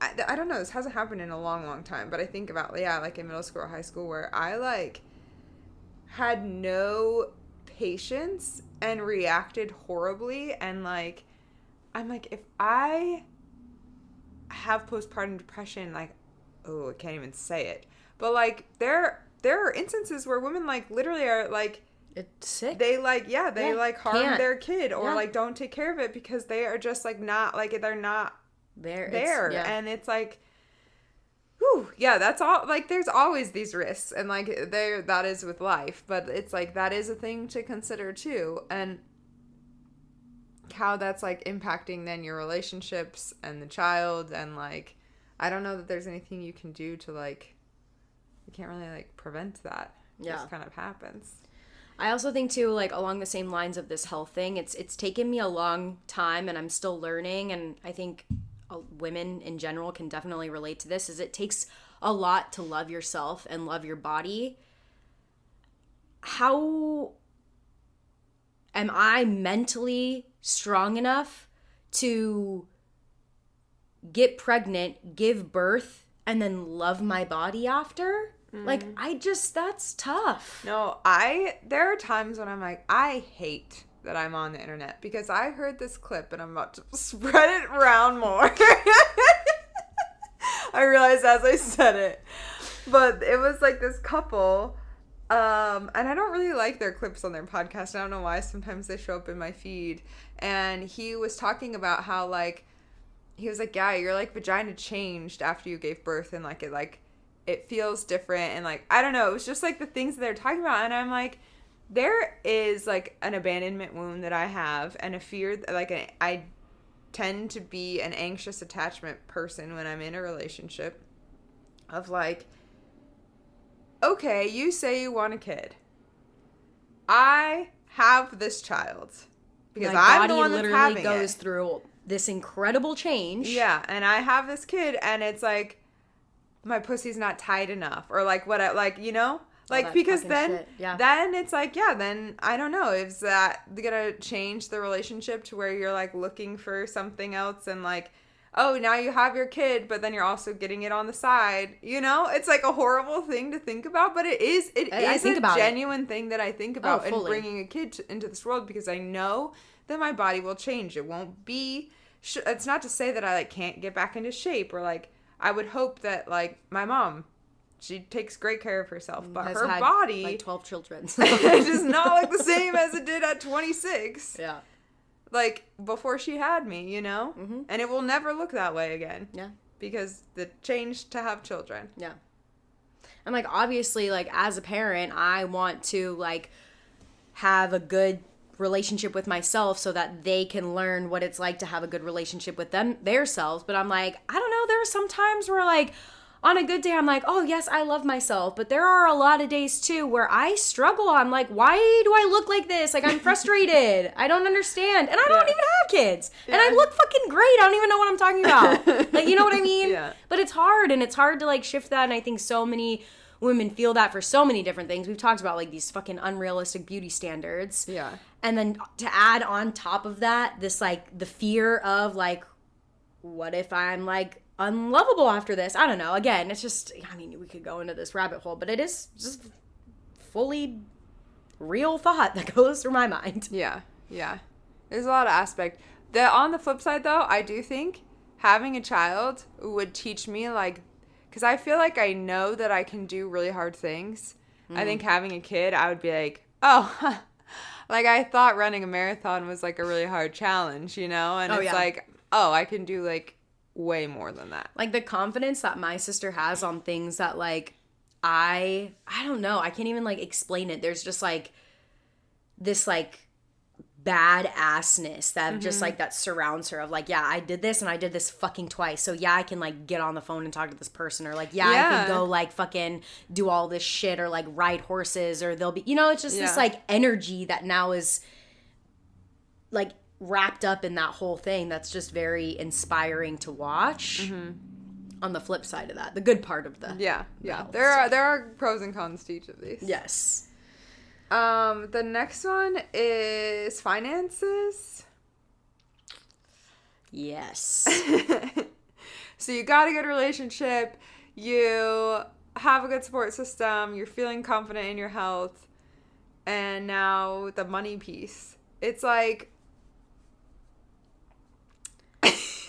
I don't know, this hasn't happened in a long time, but I think about like in middle school or high school where I like had no patience and reacted horribly, and like I'm like, if I have postpartum depression, like, oh, I can't even say it, but like there are instances where women like literally are like, it's sick, they like like harm their kid or like don't take care of it because they are just like not like, they're not there. And it's like, whew, yeah, that's all. Like there's always these risks, and like that is with life, but it's like that is a thing to consider too, and how that's like impacting then your relationships and the child. And like I don't know that there's anything you can do to like, you can't really like prevent that. It just kind of happens. I also think too, like along the same lines of this health thing, it's taken me a long time and I'm still learning, and I think women in general can definitely relate to this, is it takes a lot to love yourself and love your body. How am I mentally strong enough to get pregnant, give birth, and then love my body after? Like, that's tough. No, there are times when I'm like, I hate that I'm on the internet because I heard this clip and I'm about to spread it around more. I realized as I said it. But it was like this couple, and I don't really like their clips on their podcast. I don't know why. Sometimes they show up in my feed. And he was talking about how, like, he was like, yeah, your, like, vagina changed after you gave birth, and, like, it feels different, and like I don't know, it was just like the things that they're talking about, and I'm like, there is like an abandonment wound that I have, and a fear, like I tend to be an anxious attachment person when I'm in a relationship, of like, okay, you say you want a kid, I have this child because I'm the one that's having it. My body literally goes through this incredible change. Yeah, and I have this kid, and it's like, my pussy's not tight enough, or like what, like, you know, Like, because then, then it's like, yeah, then I don't know. Is that gonna change the relationship to where you're like looking for something else and like, oh, now you have your kid, but then you're also getting it on the side. You know, it's like a horrible thing to think about, but it is a genuine thing that I think about in bringing a kid into this world, because I know that my body will change. It won't be, it's not to say that I like can't get back into shape, or like I would hope that like my mom, she takes great care of herself, but her body, like 12 children, does not look the same as it did at 26. Yeah. Like before she had me, you know? Mm-hmm. And it will never look that way again. Yeah. Because the change to have children. Yeah. And like obviously like as a parent, I want to like have a good relationship with myself so that they can learn what it's like to have a good relationship with their selves. But I'm like, I don't know, there are some times where like on a good day, I'm like, oh, yes, I love myself. But there are a lot of days, too, where I struggle. I'm like, why do I look like this? Like, I'm frustrated. I don't understand. And I don't even have kids. Yeah. And I look fucking great. I don't even know what I'm talking about. Like, you know what I mean? Yeah. But it's hard. And it's hard to, like, shift that. And I think so many women feel that for so many different things. We've talked about, like, these fucking unrealistic beauty standards. Yeah. And then to add on top of that, this, like, the fear of, like, what if I'm, like, unlovable after this? I don't know. Again, it's just, I mean, we could go into this rabbit hole, but it is just fully real thought that goes through my mind. Yeah. Yeah. There's a lot of aspect. On the flip side, though, I do think having a child would teach me, like, because I feel like I know that I can do really hard things. I think having a kid, I would be like, oh, like, I thought running a marathon was, like, a really hard challenge, you know? And it's like, oh, I can do, like, way more than that. Like the confidence that my sister has on things that like I don't know, I can't even like explain it. There's just like this like badassness that just like that surrounds her of like, yeah, I did this and I did this fucking twice, so yeah, I can like get on the phone and talk to this person, or like I can go like fucking do all this shit, or like ride horses, or they'll be, you know, it's just this like energy that now is like wrapped up in that whole thing that's just very inspiring to watch. On the flip side of that, the good part of the there are pros and cons to each of these. Yes. The next one is finances. Yes. So you got a good relationship, you have a good support system, you're feeling confident in your health, and now the money piece. It's like,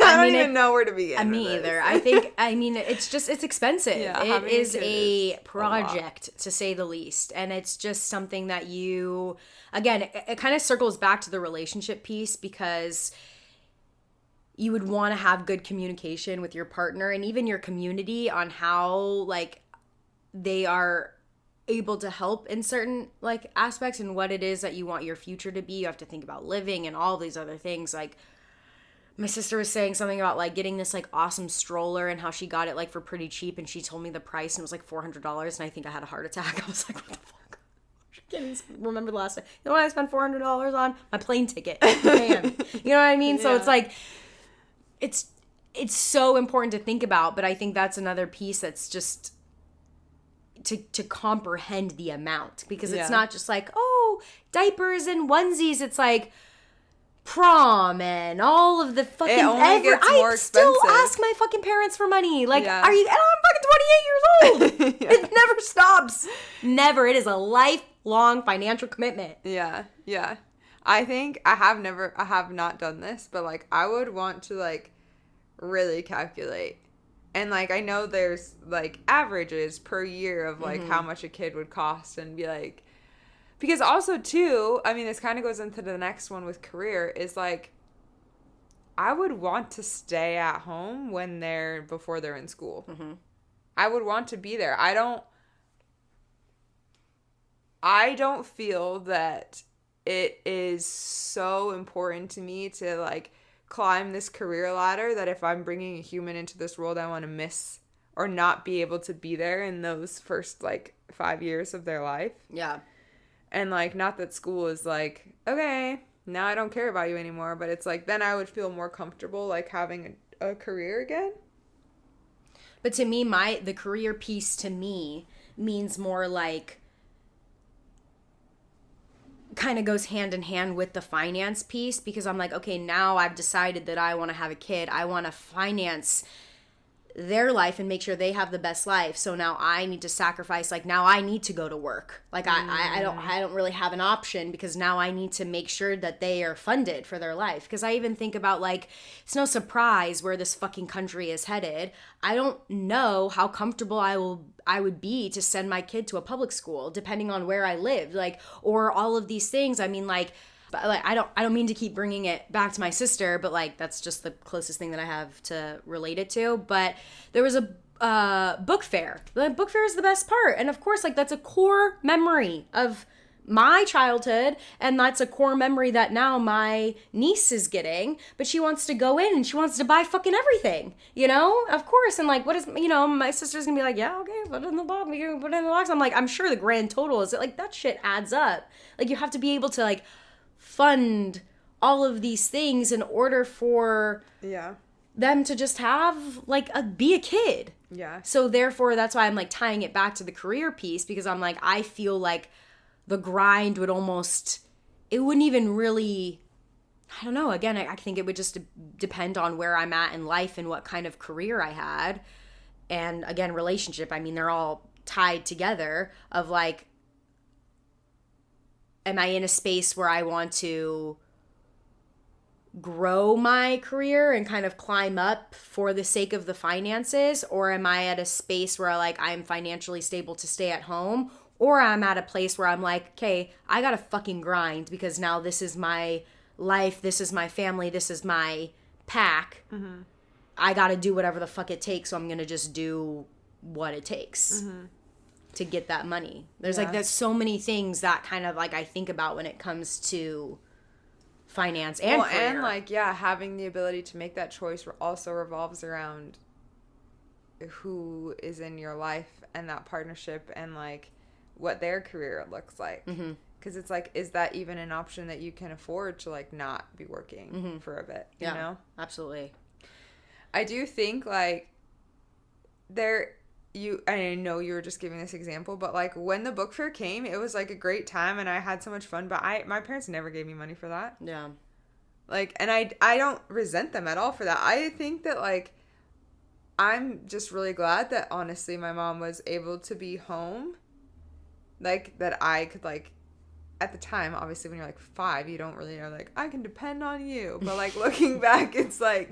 I don't even know where to begin. Me either. I think, I mean, it's expensive. Yeah, it is a project, to say the least. And it's just something that you, again, it kind of circles back to the relationship piece, because you would want to have good communication with your partner and even your community on how, like, they are able to help in certain, like, aspects and what it is that you want your future to be. You have to think about living and all these other things, like, my sister was saying something about, like, getting this, like, awesome stroller and how she got it, like, for pretty cheap. And she told me the price and it was, like, $400. And I think I had a heart attack. I was like, what the fuck? I can't even remember the last time. You know what I spent $400 on? My plane ticket. Man. You know what I mean? Yeah. So it's, like, it's so important to think about. But I think that's another piece that's just to comprehend the amount. Because it's not just, like, oh, diapers and onesies. It's, like, prom and all of the fucking I still ask my fucking parents for money. Like, are you? And I'm fucking 28 years old. It never stops. Never. It is a lifelong financial commitment. Yeah. Yeah. I think I have not done this, but like I would want to like really calculate. And like I know there's like averages per year of like how much a kid would cost, and be like, because also, too, I mean, this kind of goes into the next one with career, is like, I would want to stay at home before they're in school. Mm-hmm. I would want to be there. I don't feel that it is so important to me to, like, climb this career ladder that if I'm bringing a human into this world, I want to miss or not be able to be there in those first, like, 5 years of their life. Yeah. And, like, not that school is, like, okay, now I don't care about you anymore. But it's, like, then I would feel more comfortable, like, having a career again. But to me, the career piece to me means more, like, kind of goes hand in hand with the finance piece, because I'm like, okay, now I've decided that I want to have a kid. I want to finance their life and make sure they have the best life. So now I need to sacrifice, like now I need to go to work. Like I don't really have an option, because now I need to make sure that they are funded for their life. Because I even think about, like, it's no surprise where this fucking country is headed. I don't know how comfortable I would be to send my kid to a public school, depending on where I live, like, or all of these things. I mean, like I don't mean to keep bringing it back to my sister, but like that's just the closest thing that I have to relate it to. But there was a book fair. The book fair is the best part, and of course, like, that's a core memory of my childhood, and that's a core memory that now my niece is getting. But she wants to go in and she wants to buy fucking everything, you know, of course. And like, what is, you know, my sister's gonna be like, yeah, okay, put it in the box, put it in the box. I'm like, I'm sure the grand total is like, that shit adds up. Like, you have to be able to like fund all of these things in order for them to just have like be a kid. Yeah. So therefore, that's why I'm like tying it back to the career piece, because I'm like, I feel like the grind would almost, it wouldn't even really, I don't know. Again, I think it would just depend on where I'm at in life and what kind of career I had. And again, relationship, I mean, they're all tied together of like, am I in a space where I want to grow my career and kind of climb up for the sake of the finances? Or am I at a space where like I'm financially stable to stay at home? Or I'm at a place where I'm like, okay, I gotta fucking grind, because now this is my life, this is my family, this is my pack. Mm-hmm. I gotta do whatever the fuck it takes, so I'm gonna just do what it takes. Mm-hmm. To get that money. There's like, there's so many things that kind of like I think about when it comes to finance and career. And like, having the ability to make that choice also revolves around who is in your life and that partnership and like what their career looks like. Mm-hmm. Because it's like, is that even an option that you can afford to like not be working for a bit? You know? Absolutely. I do think like I know you were just giving this example, but like when the book fair came, it was like a great time and I had so much fun, but my parents never gave me money for that. Yeah. Like, and I don't resent them at all for that. I think that like, I'm just really glad that honestly my mom was able to be home. Like, that I could like, at the time, obviously when you're like 5, you don't really know, like, I can depend on you. But like looking back, it's like,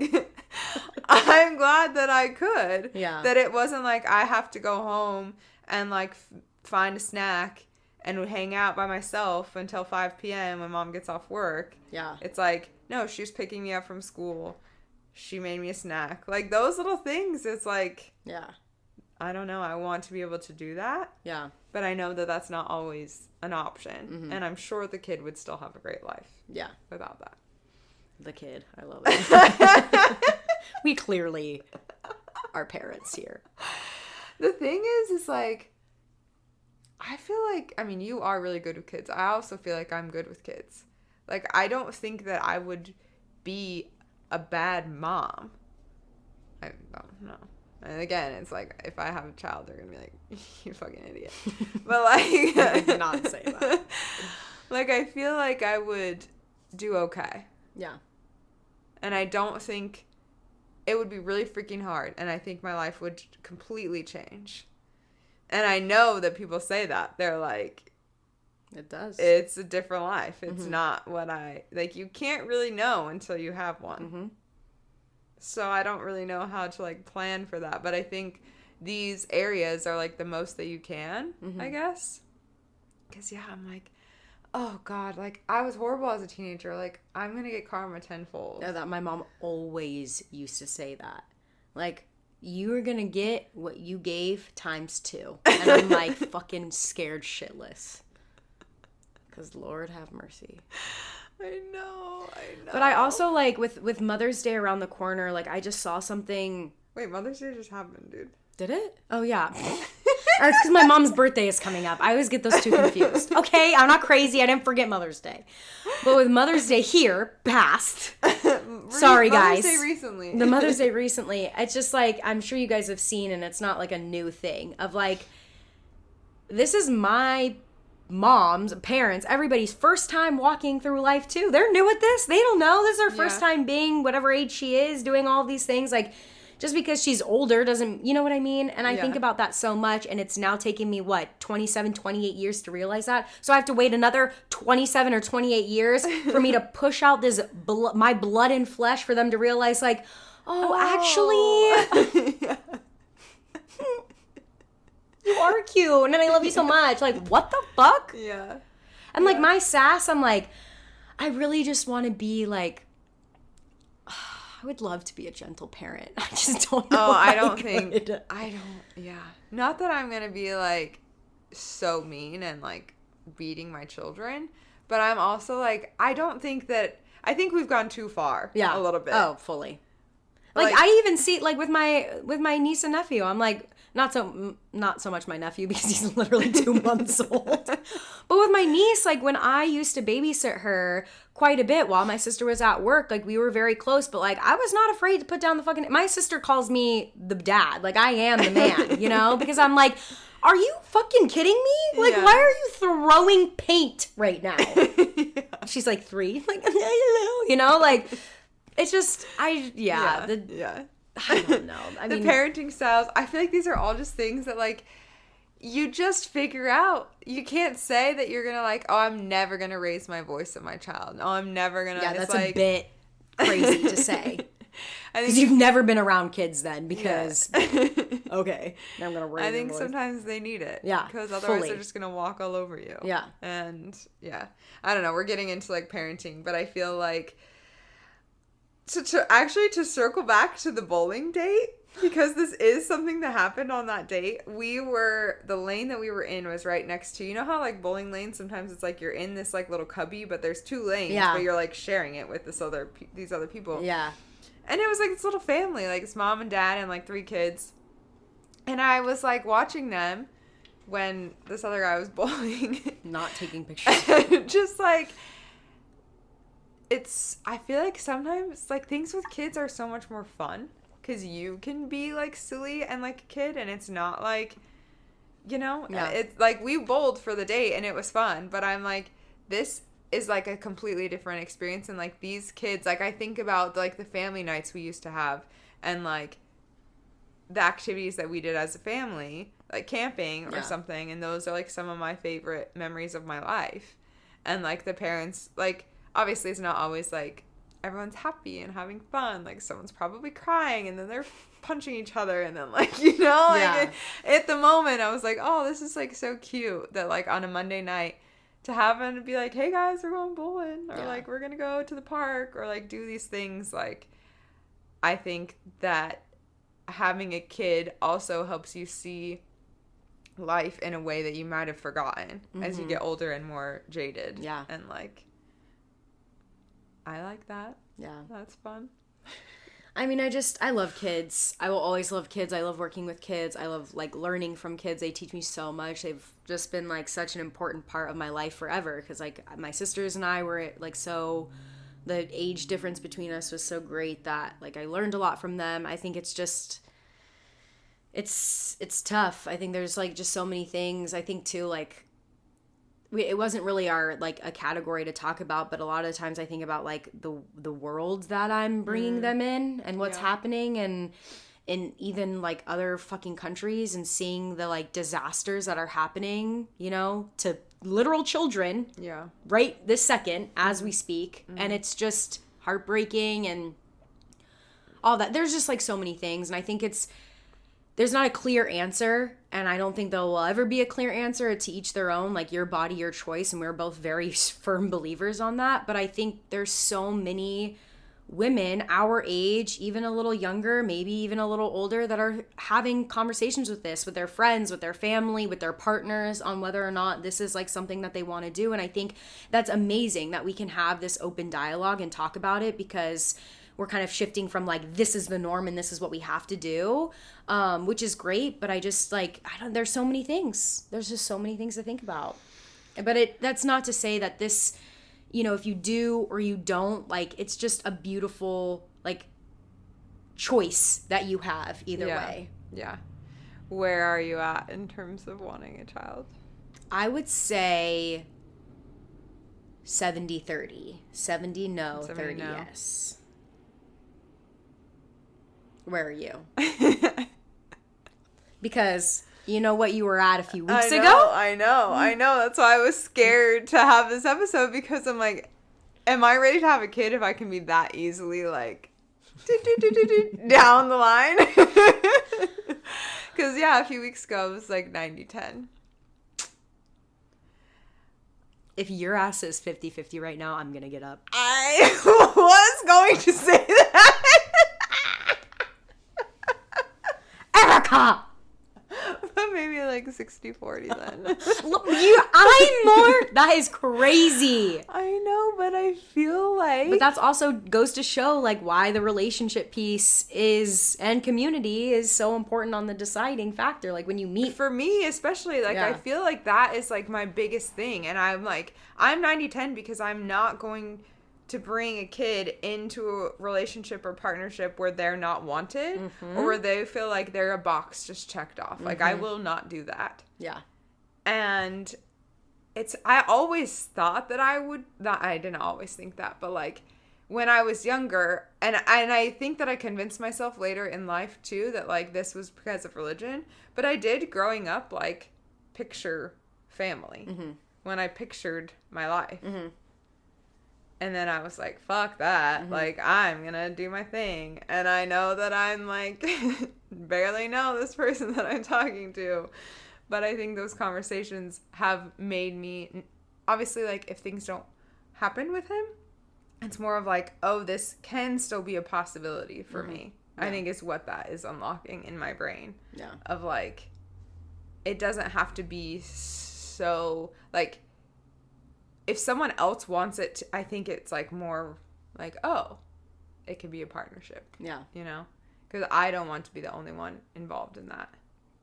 I'm glad that I could. Yeah. That it wasn't like I have to go home and like find a snack and hang out by myself until 5 p.m. when mom gets off work. Yeah. It's like, no, she was picking me up from school. She made me a snack. Like those little things, it's like, yeah. I don't know. I want to be able to do that. Yeah. But I know that that's not always an option. Mm-hmm. And I'm sure the kid would still have a great life. Yeah. Without that. The kid. I love it. We clearly are parents here. The thing is like, I feel like, I mean, you are really good with kids. I also feel like I'm good with kids. Like, I don't think that I would be a bad mom. I don't know. And again, it's like, if I have a child, they're going to be like, you fucking idiot. But like... I did not say that. Like, I feel like I would do okay. Yeah. And I don't think... It would be really freaking hard. And I think my life would completely change. And I know that people say that. They're like... It does. It's a different life. It's not what I... Like, you can't really know until you have one. Mm-hmm. So I don't really know how to, like, plan for that. But I think these areas are, like, the most that you can, I guess. Because, I'm like, oh, God. Like, I was horrible as a teenager. Like, I'm going to get karma tenfold. Yeah, that my mom always used to say that. Like, you are going to get what you gave times 2. And I'm, like, fucking scared shitless. Because Lord have mercy. I know. But I also, like, with Mother's Day around the corner, like, I just saw something. Wait, Mother's Day just happened, dude. Did it? Oh, yeah. It's because my mom's birthday is coming up. I always get those two confused. Okay, I'm not crazy. I didn't forget Mother's Day. But with Mother's Day here, past. Sorry, guys. Mother's Day recently. The Mother's Day recently. It's just, like, I'm sure you guys have seen, and it's not, like, a new thing, of, like, this is my moms, parents, everybody's first time walking through life too. They're new at this. They don't know. This is her first time being whatever age she is, doing all these things. Like, just because she's older doesn't, you know what I mean? And I think about that so much, and it's now taking me, 27, 28 years to realize that. So I have to wait another 27 or 28 years for me to push out this my blood and flesh for them to realize, like, actually, you are cute, and I love you so much. Like, what the fuck? Yeah. And, like, my sass, I'm like, I really just want to be, like, I would love to be a gentle parent. I just don't know. I don't. Yeah. Not that I'm going to be, like, so mean and, like, beating my children, but I'm also, like, I think we've gone too far. Yeah. A little bit. Oh, fully. Like, I even see, like, with my niece and nephew, I'm like, not so much my nephew because he's literally 2 months old. But with my niece, like, when I used to babysit her quite a bit while my sister was at work, like, we were very close, but, like, I was not afraid to put down the fucking... My sister calls me the dad. Like, I am the man, you know? Because I'm like, are you fucking kidding me? Like, why are you throwing paint right now? She's like 3. Like, I don't know. You know? Like, it's just... I don't know. I mean, the parenting styles, I feel like these are all just things that, like, you just figure out. You can't say that you're going to, like, oh, I'm never going to raise my voice at my child. Oh, I'm never going to. Yeah, that's like, a bit crazy to say. Because you've never been around kids then, because, okay, now I'm going to raise I think voice. Sometimes they need it. Yeah, because otherwise they're just going to walk all over you. Yeah. And, I don't know. We're getting into, like, parenting, but I feel like... To circle back to the bowling date, because this is something that happened on that date, the lane that we were in was right next to, you know how, like, bowling lanes, sometimes it's like you're in this, like, little cubby, but there's 2 lanes, but you're, like, sharing it with these other people. Yeah. And it was, like, this little family, like, it's mom and dad and, like, 3 kids. And I was, like, watching them when this other guy was bowling. Not taking pictures. Just, like... I feel like sometimes, like, things with kids are so much more fun because you can be, like, silly and, like, a kid, and it's not, like, you know? Yeah. It's, like, we bowled for the date, and it was fun, but I'm, like, this is, like, a completely different experience, and, like, these kids, like, I think about, like, the family nights we used to have, and, like, the activities that we did as a family, like camping or something, and those are, like, some of my favorite memories of my life. And, like, the parents, like... Obviously, it's not always, like, everyone's happy and having fun. Like, someone's probably crying, and then they're punching each other, and then, like, you know? Like, at the moment, I was like, oh, this is, like, so cute that, like, on a Monday night, to have them to be like, hey, guys, we're going bowling. Or, like, we're going to go to the park. Or, like, do these things. Like, I think that having a kid also helps you see life in a way that you might have forgotten as you get older and more jaded. Yeah. And, like... I like that. Yeah. That's fun. I mean, I love kids. I will always love kids. I love working with kids. I love, like, learning from kids. They teach me so much. They've just been, like, such an important part of my life forever. Because, like, my sisters and I were, like, so... The age difference between us was so great that, like, I learned a lot from them. I think it's just... It's tough. I think there's, like, just so many things. I think, too, like... It wasn't really our, like, a category to talk about, but a lot of the times I think about, like, the world that I'm bringing them in and what's happening, and in even, like, other fucking countries, and seeing the, like, disasters that are happening, you know, to literal children right this second as we speak. And it's just heartbreaking and all that. There's just, like, so many things, and I think there's not a clear answer, and I don't think there will ever be a clear answer. To each their own, like, your body, your choice, and we're both very firm believers on that. But I think there's so many women our age, even a little younger, maybe even a little older, that are having conversations with this, with their friends, with their family, with their partners, on whether or not this is, like, something that they want to do. And I think that's amazing that we can have this open dialogue and talk about it, because we're kind of shifting from, like, this is the norm and this is what we have to do, which is great. But I just, like, there's so many things. There's just so many things to think about. But that's not to say that this, you know, if you do or you don't, like, it's just a beautiful, like, choice that you have either way. Yeah. Where are you at in terms of wanting a child? I would say 70-30. 70 no, 70 30 no. yes. Where are you? Because you know what you were at a few weeks ago? I know. That's why I was scared to have this episode, because I'm like, am I ready to have a kid if I can be that easily, like, down the line? Because, yeah, a few weeks ago, it was like 90-10. If your ass is 50-50 right now, I'm going to get up. I was going to say that. Erica! But maybe like 60-40 then. I'm more. That is crazy. I know, but I feel like. But that's also goes to show like why the relationship piece is and community is so important on the deciding factor. Like when you meet. For me, especially, like, Yeah. I feel like that is like my biggest thing. And I'm like, I'm 90-10 because I'm not going to bring a kid into a relationship or partnership where they're not wanted or where they feel like they're a box just checked off. Like, I will not do that. Yeah. And I always thought that I didn't always think that, but like when I was younger, and I think that I convinced myself later in life too that like this was because of religion, but I did growing up like picture family when I pictured my life. And then I was like, fuck that. Like, I'm going to do my thing. And I know that I'm like, barely know this person that I'm talking to. But I think those conversations have made me, obviously, like, if things don't happen with him, it's more of like, oh, this can still be a possibility for me. Yeah. I think is what that is unlocking in my brain. Yeah. Of like, it doesn't have to be so, like, if someone else wants it, I think it's like more like, oh, it could be a partnership. Yeah. You know? Because I don't want to be the only one involved in that.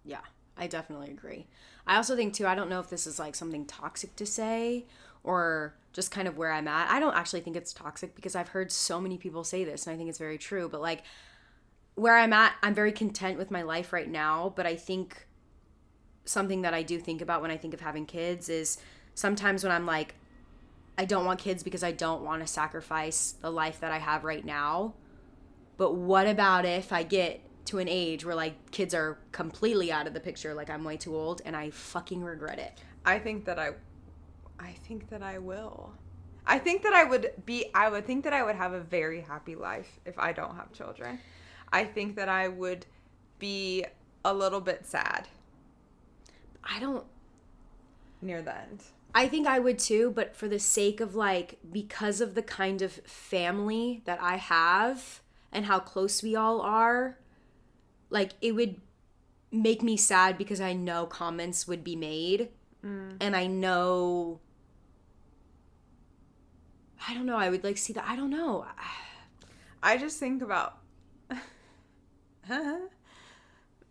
Yeah, I definitely agree. I also think, too, I don't know if this is like something toxic to say or just kind of where I'm at. I don't actually think it's toxic because I've heard so many people say this and I think it's very true. But like where I'm at, I'm very content with my life right now. But I think something that I do think about when I think of having kids is sometimes when I'm like, I don't want kids because I don't want to sacrifice the life that I have right now. But what about if I get to an age where like kids are completely out of the picture, like I'm way too old and I fucking regret it? I think that I will. I think that I would think that I would have a very happy life if I don't have children. I think that I would be a little bit sad. Near the end. I think I would too, but for the sake of like, because of the kind of family that I have and how close we all are, like it would make me sad because I know comments would be made. And I know, I don't know, I would like see that, I don't know. I just think about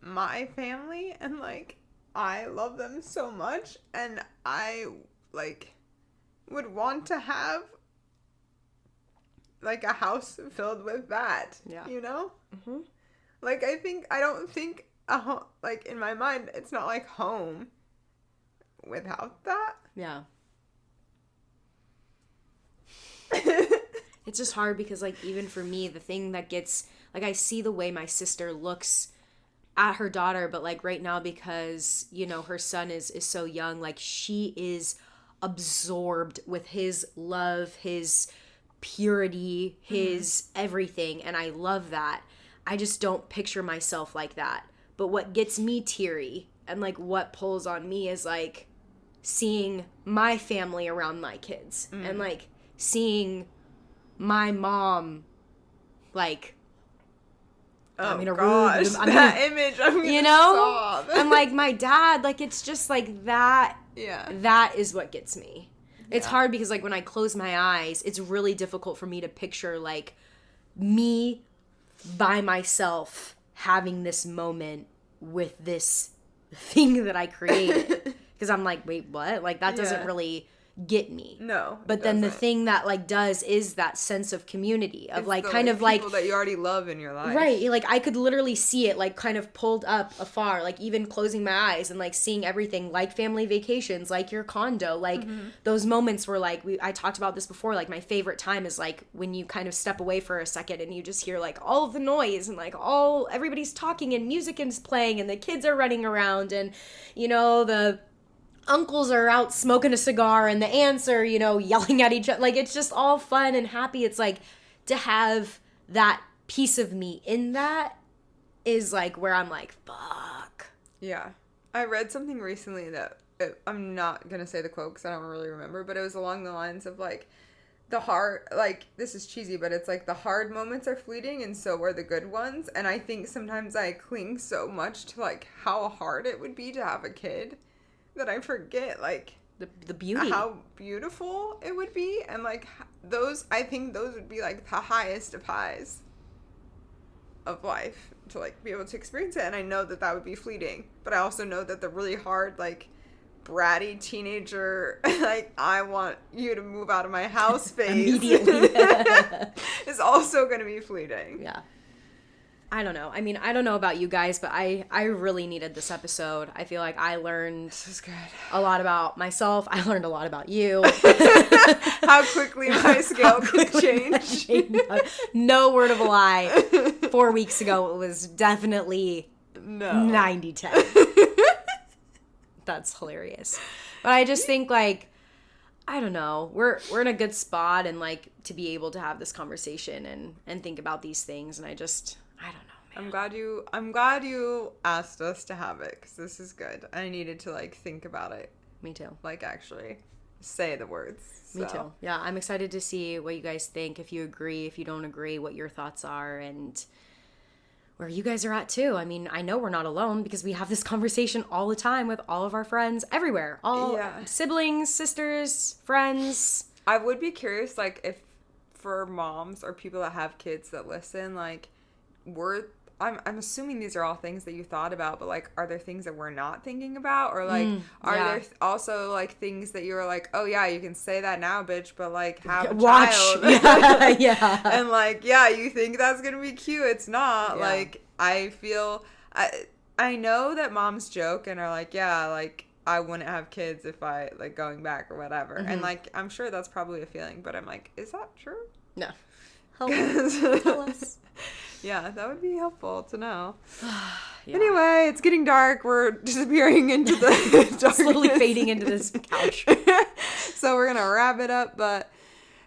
my family and like, I love them so much and I like would want to have like a house filled with that. Yeah. You know? Like I don't think a home, like in my mind it's not like home without that. Yeah. It's just hard because like even for me, the thing that gets like I see the way my sister looks at her daughter, but like right now because you know her son is so young, like she is absorbed with his love, his purity, his everything, and I love that. I just don't picture myself like that. But what gets me teary and like what pulls on me is like seeing my family around my kids and like seeing my mom like image. I'm gonna you know, sob. and like my dad, like it's just like that. Yeah. That is what gets me. It's hard because like when I close my eyes, it's really difficult for me to picture like me by myself having this moment with this thing that I created. Because I'm like, wait, what? Like that doesn't really get me. No. But then the thing that like does is that sense of community of it's like the, kind like, of like people that you already love in your life. Right. Like I could literally see it like kind of pulled up afar, like even closing my eyes and like seeing everything like family vacations, like your condo, like those moments where like I talked about this before, like my favorite time is like when you kind of step away for a second and you just hear like all of the noise and like everybody's talking and music is playing and the kids are running around and you know the uncles are out smoking a cigar and the aunts are, you know, yelling at each other. Like, it's just all fun and happy. It's like to have that piece of me in that is like where I'm like, fuck. Yeah. I read something recently that I'm not going to say the quote because I don't really remember, but it was along the lines of like, the hard, like, this is cheesy, but it's like the hard moments are fleeting and so are the good ones. And I think sometimes I cling so much to like how hard it would be to have a kid that I forget like the beauty, how beautiful it would be, and like those, I think those would be like the highest of highs of life to like be able to experience it. And I know that would be fleeting, but I also know that the really hard like bratty teenager like I want you to move out of my house phase immediately is also going to be fleeting. Yeah. I don't know. I mean, I don't know about you guys, but I really needed this episode. I feel like I learned a lot about myself. I learned a lot about you. How quickly my scale could change. No word of a lie. 4 weeks ago, it was definitely 90-10. That's hilarious. But I just think, like, I don't know. We're in a good spot and, like, to be able to have this conversation and think about these things. And I don't know, man. I'm glad you asked us to have it because this is good. I needed to like think about it. Me too. Like actually say the words. Me too. Yeah, I'm excited to see what you guys think. If you agree, if you don't agree, what your thoughts are, and where you guys are at too. I mean, I know we're not alone because we have this conversation all the time with all of our friends everywhere. All siblings, sisters, friends. I would be curious, like if for moms or people that have kids that listen, like I'm assuming these are all things that you thought about, but like are there things that we're not thinking about, or like are there also like things that you were like, oh yeah, you can say that now, bitch, but like have a child. Yeah. And like you think that's gonna be cute, it's not. Like I feel I know that moms joke and are like, yeah, like I wouldn't have kids if I like going back or whatever, and like I'm sure that's probably a feeling, but I'm like, is that true? No. Tell us. Yeah, that would be helpful to know. Anyway, it's getting dark. We're disappearing into the darkness. Slowly fading into this couch. So we're going to wrap it up, but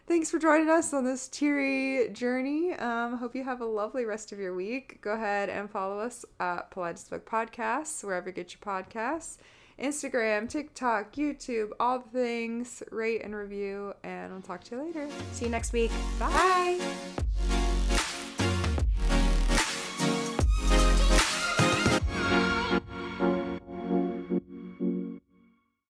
thanks for joining us on this teary journey. Hope you have a lovely rest of your week. Go ahead and follow us at Polite Book Podcasts, wherever you get your podcasts. Instagram, TikTok, YouTube, all the things. Rate and review, and I'll talk to you later. See you next week. Bye.